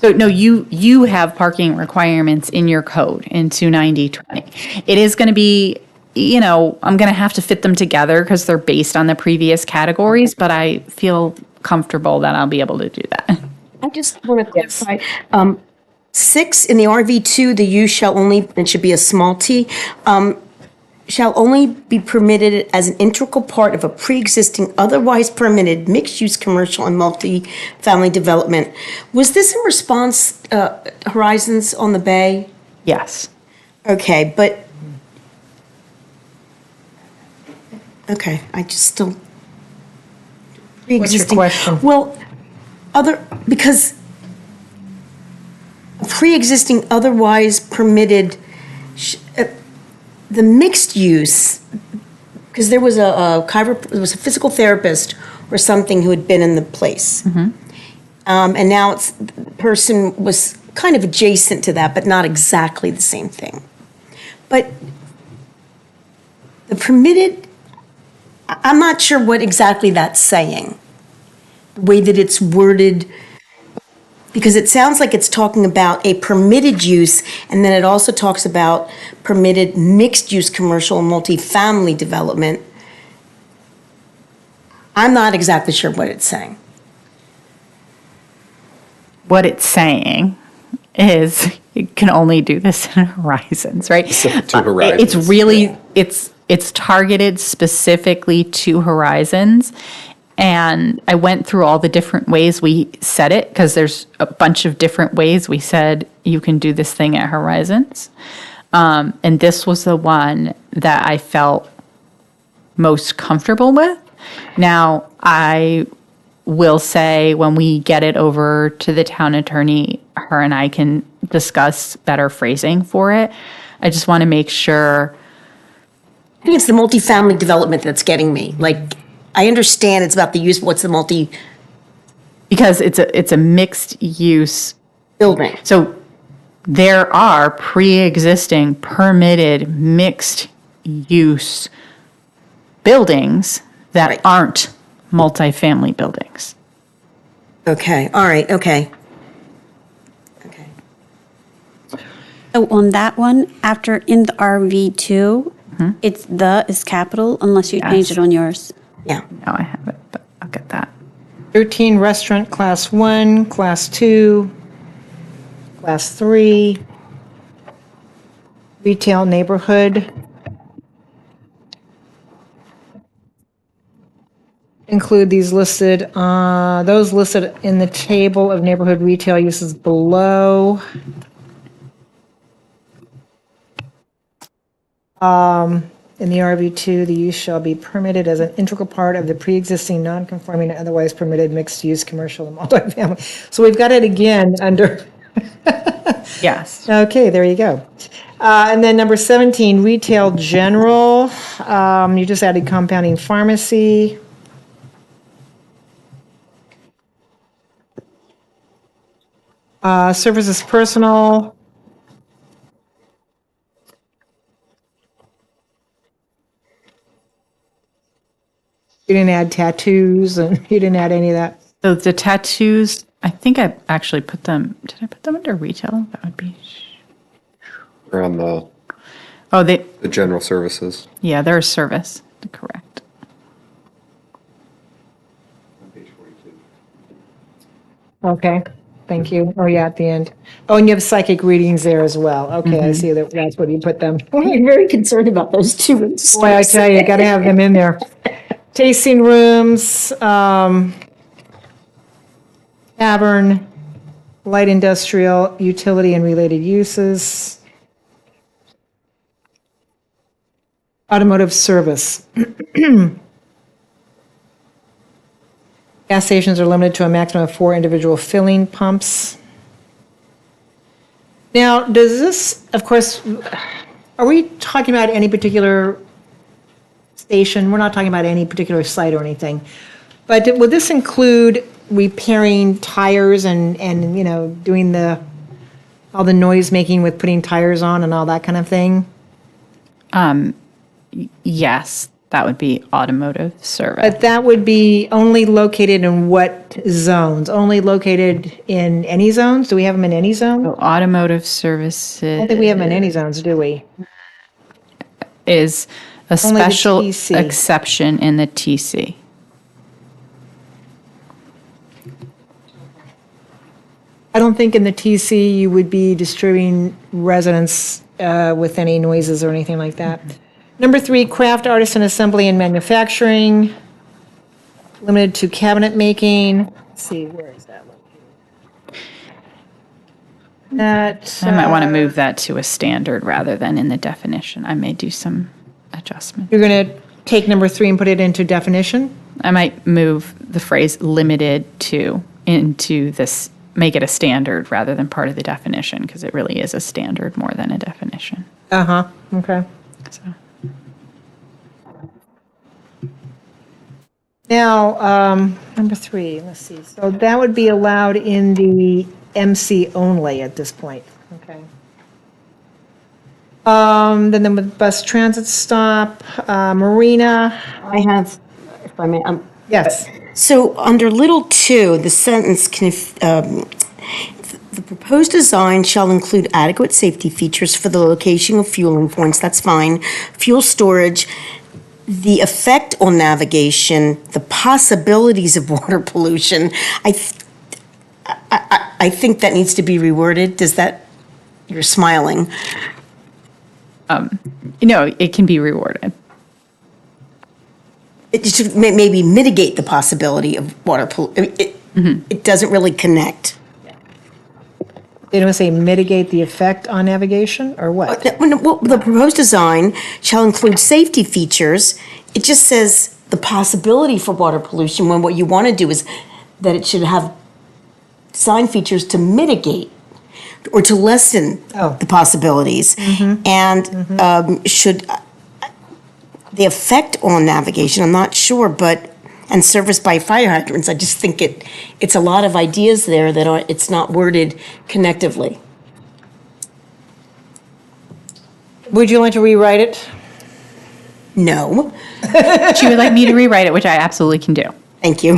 So no, you have parking requirements in your code in 29020. It is going to be, I'm going to have to fit them together because they're based on the previous categories, but I feel comfortable that I'll be able to do that. I just want to clarify, 6 in the RV2, the use shall only, it should be a small t, shall only be permitted as an integral part of a pre-existing otherwise permitted mixed-use commercial and multi-family development. Was this in response, Horizons on the Bay? Yes. Okay, but, okay, I just still. Pre-existing. question? Well, because pre-existing otherwise permitted, the mixed use, because there was there was a physical therapist or something who had been in the place. And now the person was kind of adjacent to that, but not exactly the same thing. But the permitted, I'm not sure what exactly that's saying, the way that it's worded, because it sounds like it's talking about a permitted use, and then it also talks about permitted mixed-use commercial and multifamily development. I'm not exactly sure what it's saying. What it's saying is you can only do this in Horizons, right? To Horizons. It's really, it's targeted specifically to Horizons. And I went through all the different ways we said it, because there's a bunch of different ways we said you can do this thing at Horizons. And this was the one that I felt most comfortable with. Now, I will say when we get it over to the town attorney, her and I can discuss better phrasing for it. I just want to make sure. I think it's the multifamily development that's getting me. Like, I understand it's about the use, but what's the multi Because it's a mixed use. building? So there are pre-existing permitted mixed use buildings that Right. aren't multifamily buildings. Okay, all right, okay. Okay. So on that one, after in the RV2, it's the is capital unless you change Yes. it on yours. Yeah. Now I have it, but I'll get that. 13 restaurant, class 1, class 2, class 3, retail neighborhood. Include these listed, those listed in the table of neighborhood retail uses below. In the RV2, the use shall be permitted as an integral part of the pre-existing non-conforming and otherwise permitted mixed-use commercial and multifamily. So we've got it again under Yes. Okay, there you go. And then number 17, retail general. You just added compounding pharmacy. Services personal. You didn't add tattoos and you didn't add any of that. So the tattoos, I think I actually put them, did I put them under retail? That would be, Or on the oh, the general services. yeah, they're a service, correct. Okay, thank you. Oh, yeah, at the end. Oh, and you have psychic readings there as well. Okay, I see that, that's where you put them. I'm very concerned about those two. Boy, I tell you, gotta have them in there. Tasting rooms, tavern, light industrial, utility and related uses. Automotive service. Gas stations are limited to a maximum of 4 individual filling pumps. Now, does this, of course, are we talking about any particular station? We're not talking about any particular site or anything. But would this include repairing tires and doing all the noise making with putting tires on and all that kind of thing? Yes, that would be automotive service. But that would be only located in what zones? Only located in any zones? Do we have them in any zone? So automotive services I don't think we have them in any zones, do we? is a Only the special TC. exception in the TC. I don't think in the TC you would be disturbing residents with any noises or anything like that. Number 3, craft, artisan assembly and manufacturing, limited to cabinet making. Let's see, where is that located? That, I might want to move that to a standard rather than in the definition. I may do some adjustment. you're going to take number 3 and put it into definition? I might move the phrase limited to into this, make it a standard rather than part of the definition, because it really is a standard more than a definition. Uh-huh, okay. So. Now, number 3, let's see. So that would be allowed in the MC only at this point. Okay. Then the bus transit stop, marina. I have, if I may, Yes. so under little 2, the sentence can, the proposed design shall include adequate safety features for the location of fueling points, that's fine, fuel storage, the effect on navigation, the possibilities of water pollution. I think that needs to be reworded. Does that, you're smiling. It can be rewarded. It should maybe mitigate the possibility of water pollution. It doesn't really connect. They don't say mitigate the effect on navigation, or what? Well, the proposed design shall include safety features. It just says the possibility for water pollution, when what you want to do is that it should have design features to mitigate or to lessen the possibilities. And should, the effect on navigation, I'm not sure, but, and service by fire hydrants, I just think it's a lot of ideas there that are, it's not worded connectively. Would you like to rewrite it? No, She would like me to rewrite it, which I absolutely can do. thank you.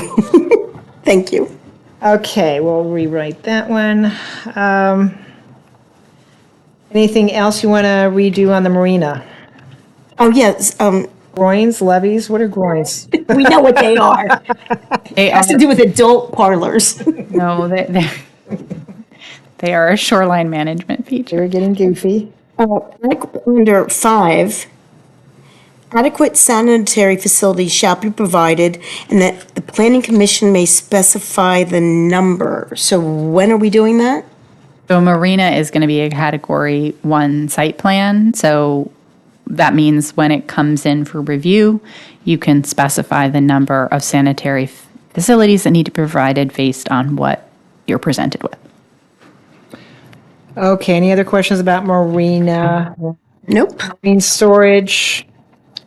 Thank you. Okay, we'll rewrite that one. Anything else you want to redo on the marina? Oh, yes, Groins, levies, what are groins? we know what they are. They It has to do with adult parlors. no, they are a shoreline management feature. You're getting goofy. Under 5, adequate sanitary facilities shall be provided, and that the planning commission may specify the number. So when are we doing that? So marina is going to be a category 1 site plan. So that means when it comes in for review, you can specify the number of sanitary facilities that need to be provided based on what you're presented with. Okay, any other questions about marina, Nope. marine storage,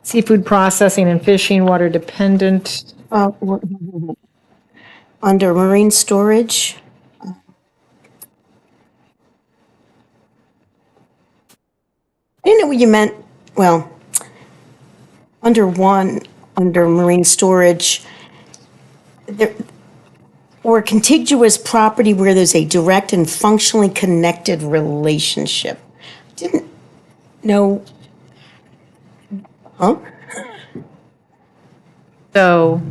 seafood processing and fishing, water dependent? Under marine storage. I didn't know what you meant, well, under one, under marine storage, there, or contiguous property where there's a direct and functionally connected relationship. Didn't know, huh? So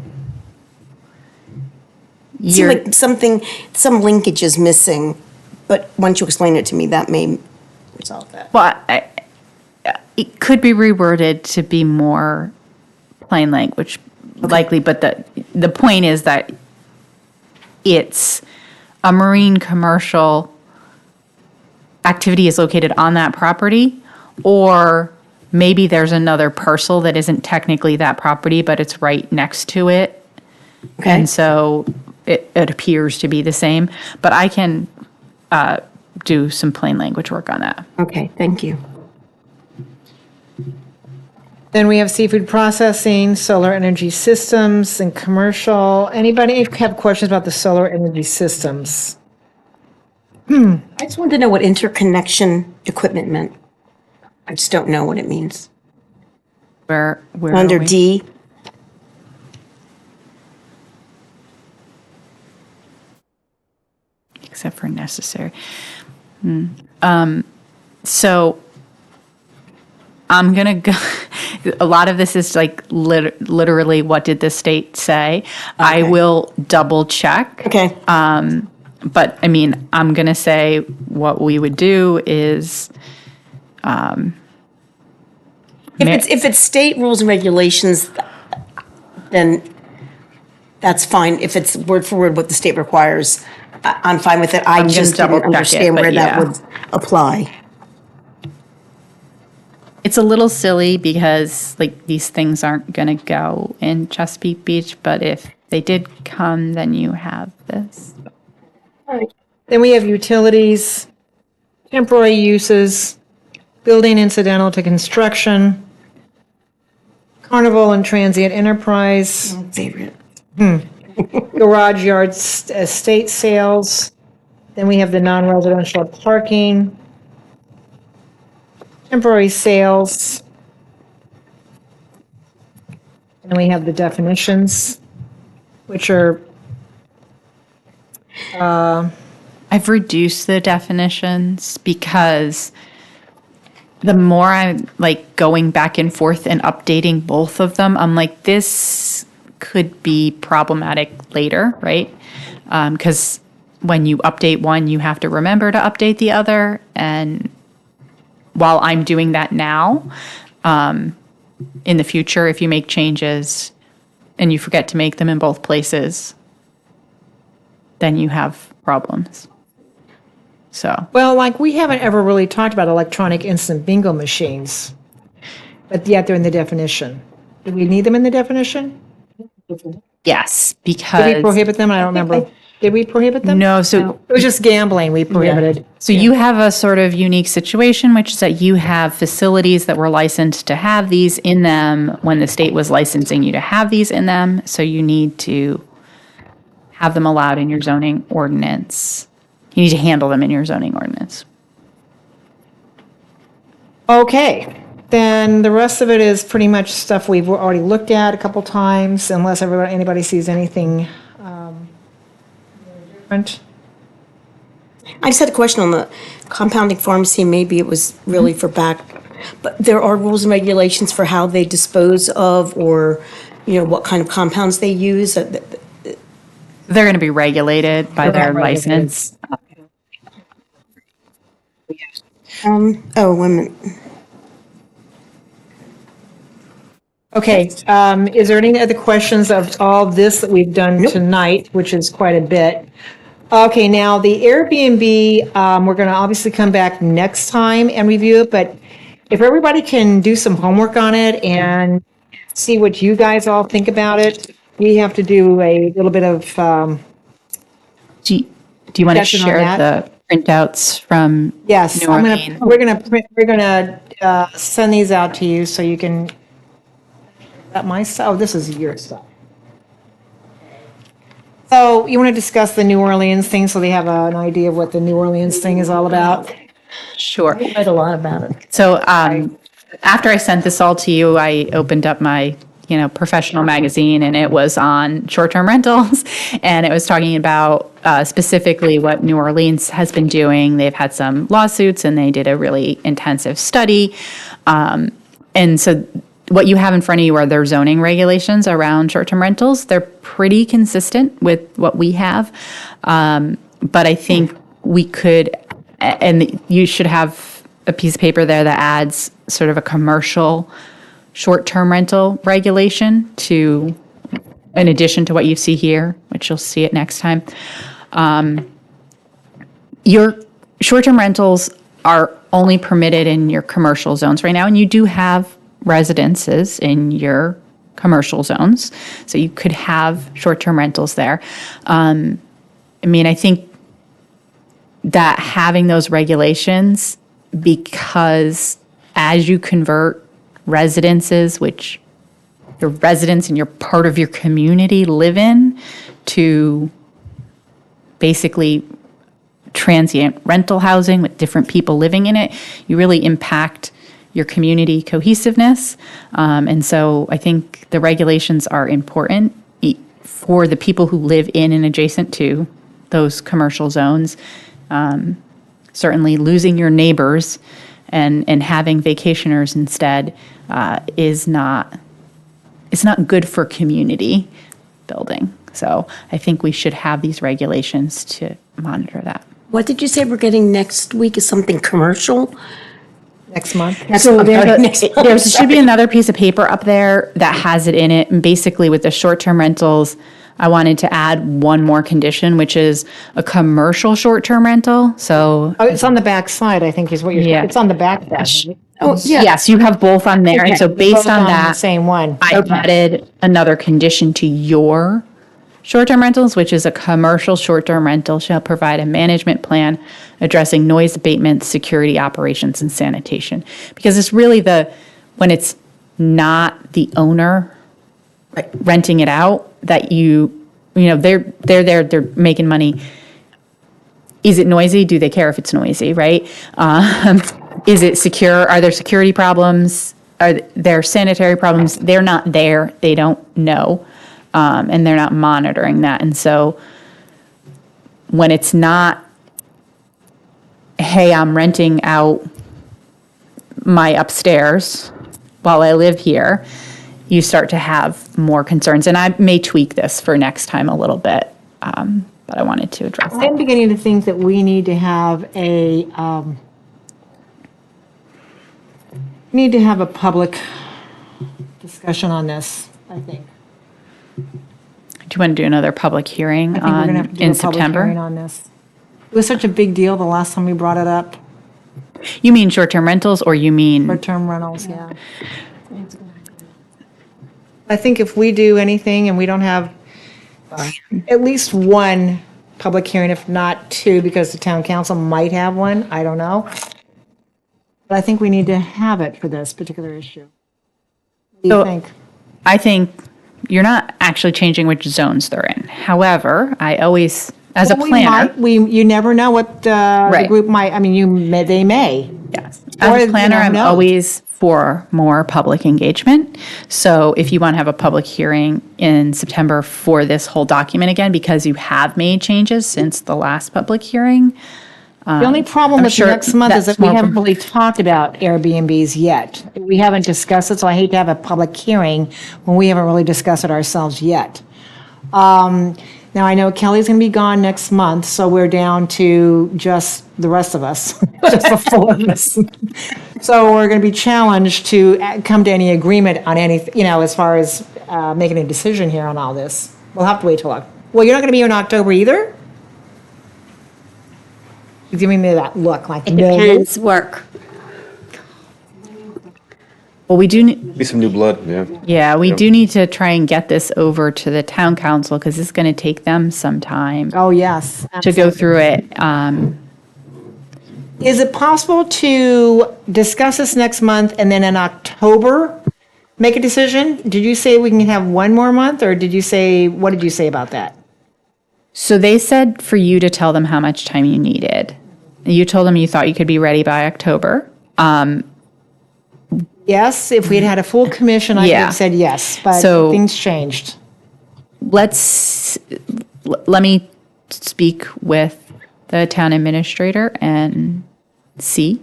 Seemed you're, like some linkage is missing, but once you explain it to me, that may resolve that. well, it could be reworded to be more plain language, likely, but the point is that it's a marine commercial activity is located on that property, or maybe there's another parcel that isn't technically that property, but it's right next to it. Okay. And so it appears to be the same, but I can do some plain language work on that. Okay, thank you. Then we have seafood processing, solar energy systems, and commercial. Anybody have questions about the solar energy systems? I just wanted to know what interconnection equipment meant. I just don't know what it means. Where are Under we? D, Except for necessary. So I'm going to go, a lot of this is like literally what did the state say? I will double check. okay, But I mean, I'm going to say what we would do is, if it's state rules and regulations, then that's fine. If it's word for word what the state requires, I'm fine with it. I gonna just double didn't check it, understand but where that yeah. would apply. it's a little silly because like these things aren't going to go in Chesapeake Beach, but if they did come, then you have this. Then we have utilities, temporary uses, building incidental to construction, carnival and transient enterprise, Favorite. garage yards, estate sales. Then we have the non-residential parking, temporary sales. And we have the definitions, which are, I've reduced the definitions because the more I'm like going back and forth and updating both of them, I'm like, this could be problematic later, right? Because when you update one, you have to remember to update the other. And while I'm doing that now, in the future, if you make changes and you forget to make them in both places, then you have problems. So, well, like, we haven't ever really talked about electronic instant bingo machines, but yet they're in the definition. Do we need them in the definition? yes, Did we because prohibit them? I don't remember. Did we prohibit them? no, so It was just gambling we prohibited. so you have a sort of unique situation, which is that you have facilities that were licensed to have these in them when the state was licensing you to have these in them. So you need to have them allowed in your zoning ordinance. You need to handle them in your zoning ordinance. Okay, then the rest of it is pretty much stuff we've already looked at a couple times, unless anybody sees anything different. I just had a question on the compounding pharmacy. Maybe it was really for back, but there are rules and regulations for how they dispose of, or, you know, what kind of compounds they use. They're going to be regulated by their regulated. license. Oh, women. Okay, is there any other questions of all this that we've done tonight, which is quite a bit? Okay, now the Airbnb, we're gonna obviously come back next time and review it, but if everybody can do some homework on it and see what you guys all think about it, we have to do a little bit of, Do you want to Discussion on share that? the printouts from Yes, New Orleans. we're gonna send these out to you so you can, that my stuff, oh, this is your stuff. So you want to discuss the New Orleans thing so they have an idea of what the New Orleans thing is all about? Sure. Read a lot about it. So after I sent this all to you, I opened up my, professional magazine, and it was on short-term rentals, and it was talking about specifically what New Orleans has been doing. They've had some lawsuits, and they did a really intensive study. And so what you have in front of you are their zoning regulations around short-term rentals. They're pretty consistent with what we have. But I think we could, and you should have a piece of paper there that adds sort of a commercial short-term rental regulation to, in addition to what you see here, which you'll see it next time. Your short-term rentals are only permitted in your commercial zones right now, and you do have residences in your commercial zones, so you could have short-term rentals there. I think that having those regulations, because as you convert residences, which your residents and your part of your community live in, to basically transient rental housing with different people living in it, you really impact your community cohesiveness. And so I think the regulations are important for the people who live in and adjacent to those commercial zones. Certainly losing your neighbors and having vacationers instead is not good for community building. So I think we should have these regulations to monitor that. What did you say we're getting next week? Is something commercial? Next month? There should be another piece of paper up there that has it in it. And basically with the short-term rentals, I wanted to add one more condition, which is a commercial short-term rental. So Oh, it's on the back side, I think is what you're, Yeah. it's on the back side. Right? Oh, yeah. yes, you have both on there. And so Both based on the that, Same one. I added another condition to your short-term rentals, which is a commercial short-term rental shall provide a management plan addressing noise abatement, security operations, and sanitation. Because it's really when it's not the owner renting it out, that they're there, they're making money. Is it noisy? Do they care if it's noisy, right? Is it secure? Are there security problems? Are there sanitary problems? They're not there. They don't know. And they're not monitoring that. And so when it's not, hey, I'm renting out my upstairs while I live here, you start to have more concerns. And I may tweak this for next time a little bit, but I wanted to address that. I'm beginning to think that we need to have a public discussion on this, I think. Do you want to do another public hearing I think we're gonna have to do in a public hearing September? on this. It was such a big deal the last time we brought it up, You mean short-term rentals, or you mean, short-term rentals, yeah. I think if we do anything and we don't have at least one public hearing, if not two, because the town council might have one, I don't know. But I think we need to have it for this particular issue. What do you So- think? I think you're not actually changing which zones they're in. However, I always, as a Well, we planner, might. You never know what the Right. group might, I mean, they may. yes, Or, as you a planner, know, I'm no. always for more public engagement. So if you want to have a public hearing in September for this whole document again, because you have made changes since the last public hearing. The only problem I'm with sure next month is that's that we more haven't from- really talked about Airbnbs yet. We haven't discussed it, so I hate to have a public hearing when we haven't really discussed it ourselves yet. Now, I know Kelly's going to be gone next month, so we're down to just the rest of us, just the four of us. So we're going to be challenged to come to any agreement on anything, as far as making a decision here on all this. We'll have to wait till well, you're not going to be here in October either? He's giving me that look like, It no. depends, work. Well, we do, need. Be some new blood, yeah. Yeah, we do need to try and get this over to the town council, because it's going to take them some time Oh, yes. to go through it. Is it possible to discuss this next month and then in October, make a decision? Did you say we can have one more month, or did you say, what did you say about that? So they said for you to tell them how much time you needed. You told them you thought you could be ready by October. Yes, if we had had a full commission, I would Yeah. have said yes, but So- things changed. Let me speak with the town administrator and see.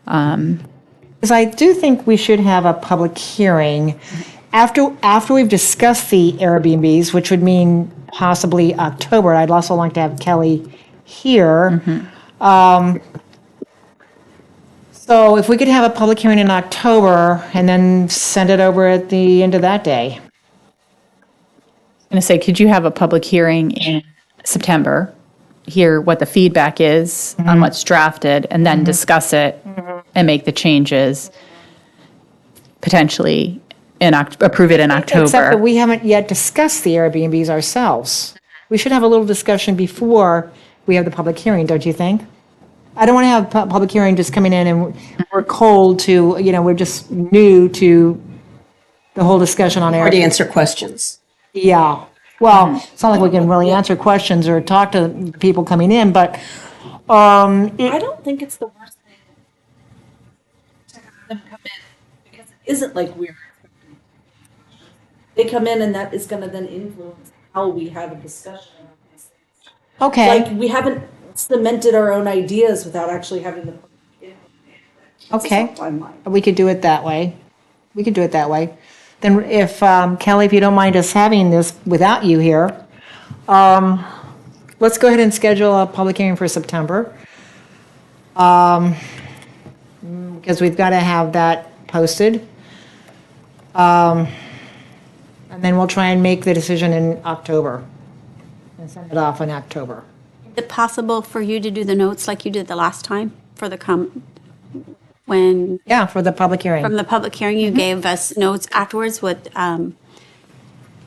Because I do think we should have a public hearing after we've discussed the Airbnbs, which would mean possibly October. I'd also like to have Kelly here. So if we could have a public hearing in October and then send it over at the end of that day. I'm going to say, could you have a public hearing in September, hear what the feedback is on what's drafted, and then discuss it and make the changes, potentially approve it in October? Except that we haven't yet discussed the Airbnbs ourselves. We should have a little discussion before we have the public hearing, don't you think? I don't want to have a public hearing just coming in and we're cold to, we're just new to the whole discussion on Or to Airbnb. answer questions. Yeah, well, it's not like we can really answer questions or talk to people coming in, but I don't think it's the worst thing to have them come in, because it isn't like we're expecting. They come in and that is gonna then influence how we have a discussion. on these things. okay. Like, we haven't cemented our own ideas without actually having the. Okay. It's a timeline. We could do it that way. We could do it that way. Then if, Kelly, if you don't mind us having this without you here, let's go ahead and schedule a public hearing for September. Because we've got to have that posted. And then we'll try and make the decision in October and send it off in October. Is it possible for you to do the notes like you did the last time for the when, Yeah, for the public hearing. from the public hearing, you gave us notes afterwards with,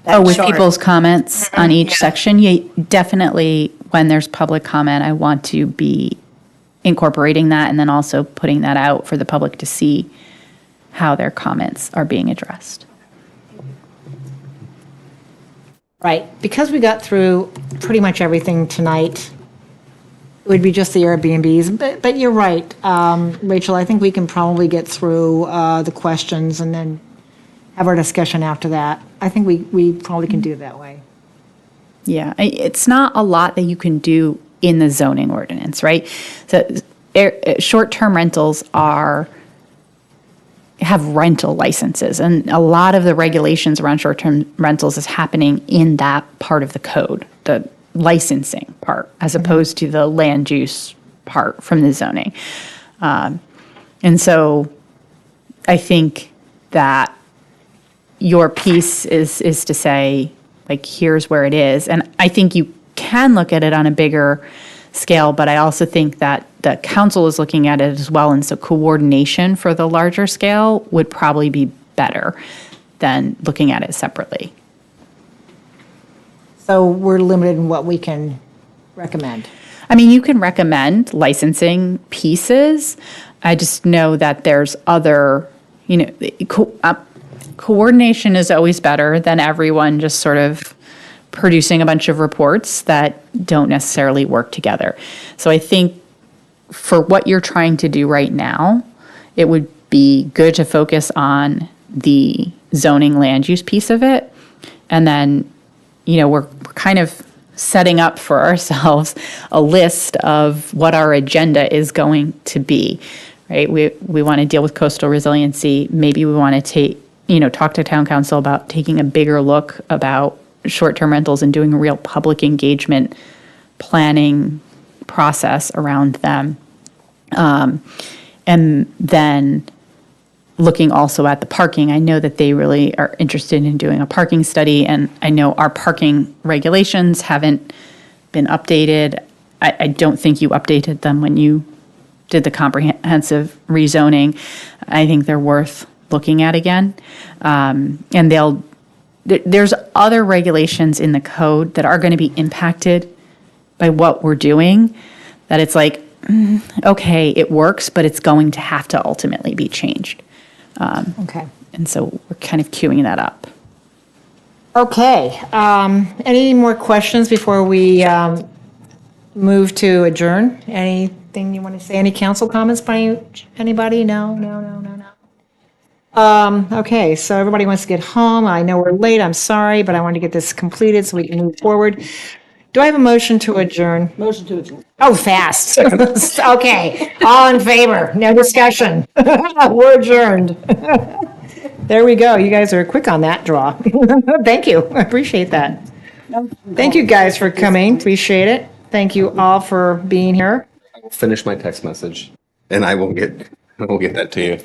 With people's comments on each section? Yeah, definitely, when there's public comment, I want to be incorporating that and then also putting that out for the public to see how their comments are being addressed. Right, because we got through pretty much everything tonight, it would be just the Airbnbs, but you're right, Rachel, I think we can probably get through the questions and then have our discussion after that. I think we probably can do it that way. Yeah, it's not a lot that you can do in the zoning ordinance, right? So short-term rentals have rental licenses, and a lot of the regulations around short-term rentals is happening in that part of the code, the licensing part, as opposed to the land use part from the zoning. And so I think that your piece is to say, like, here's where it is. And I think you can look at it on a bigger scale, but I also think that the council is looking at it as well. And so coordination for the larger scale would probably be better than looking at it separately. So we're limited in what we can recommend. I mean, you can recommend licensing pieces. I just know that there's other, coordination is always better than everyone just sort of producing a bunch of reports that don't necessarily work together. So I think for what you're trying to do right now, it would be good to focus on the zoning land use piece of it. And then, we're kind of setting up for ourselves a list of what our agenda is going to be, right? We want to deal with coastal resiliency. Maybe we want to talk to town council about taking a bigger look about short-term rentals and doing a real public engagement planning process around them. And then looking also at the parking. I know that they really are interested in doing a parking study, and I know our parking regulations haven't been updated. I don't think you updated them when you did the comprehensive rezoning. I think they're worth looking at again. And there's other regulations in the code that are going to be impacted by what we're doing, that it's like, okay, it works, but it's going to have to ultimately be changed. Okay. And so we're kind of queuing that up. Okay, any more questions before we move to adjourn? Anything you want to say? Any council comments by anybody? No. Okay, so everybody wants to get home. I know we're late, I'm sorry, but I want to get this completed so we can move forward. Do I have a motion to adjourn? Motion to adjourn. Oh, fast. Okay, all in favor, no discussion. We're adjourned. There we go. You guys are quick on that draw. Thank you. I appreciate that. Thank you guys for coming. Appreciate it. Thank you all for being here. Finish my text message, and I will get that to you.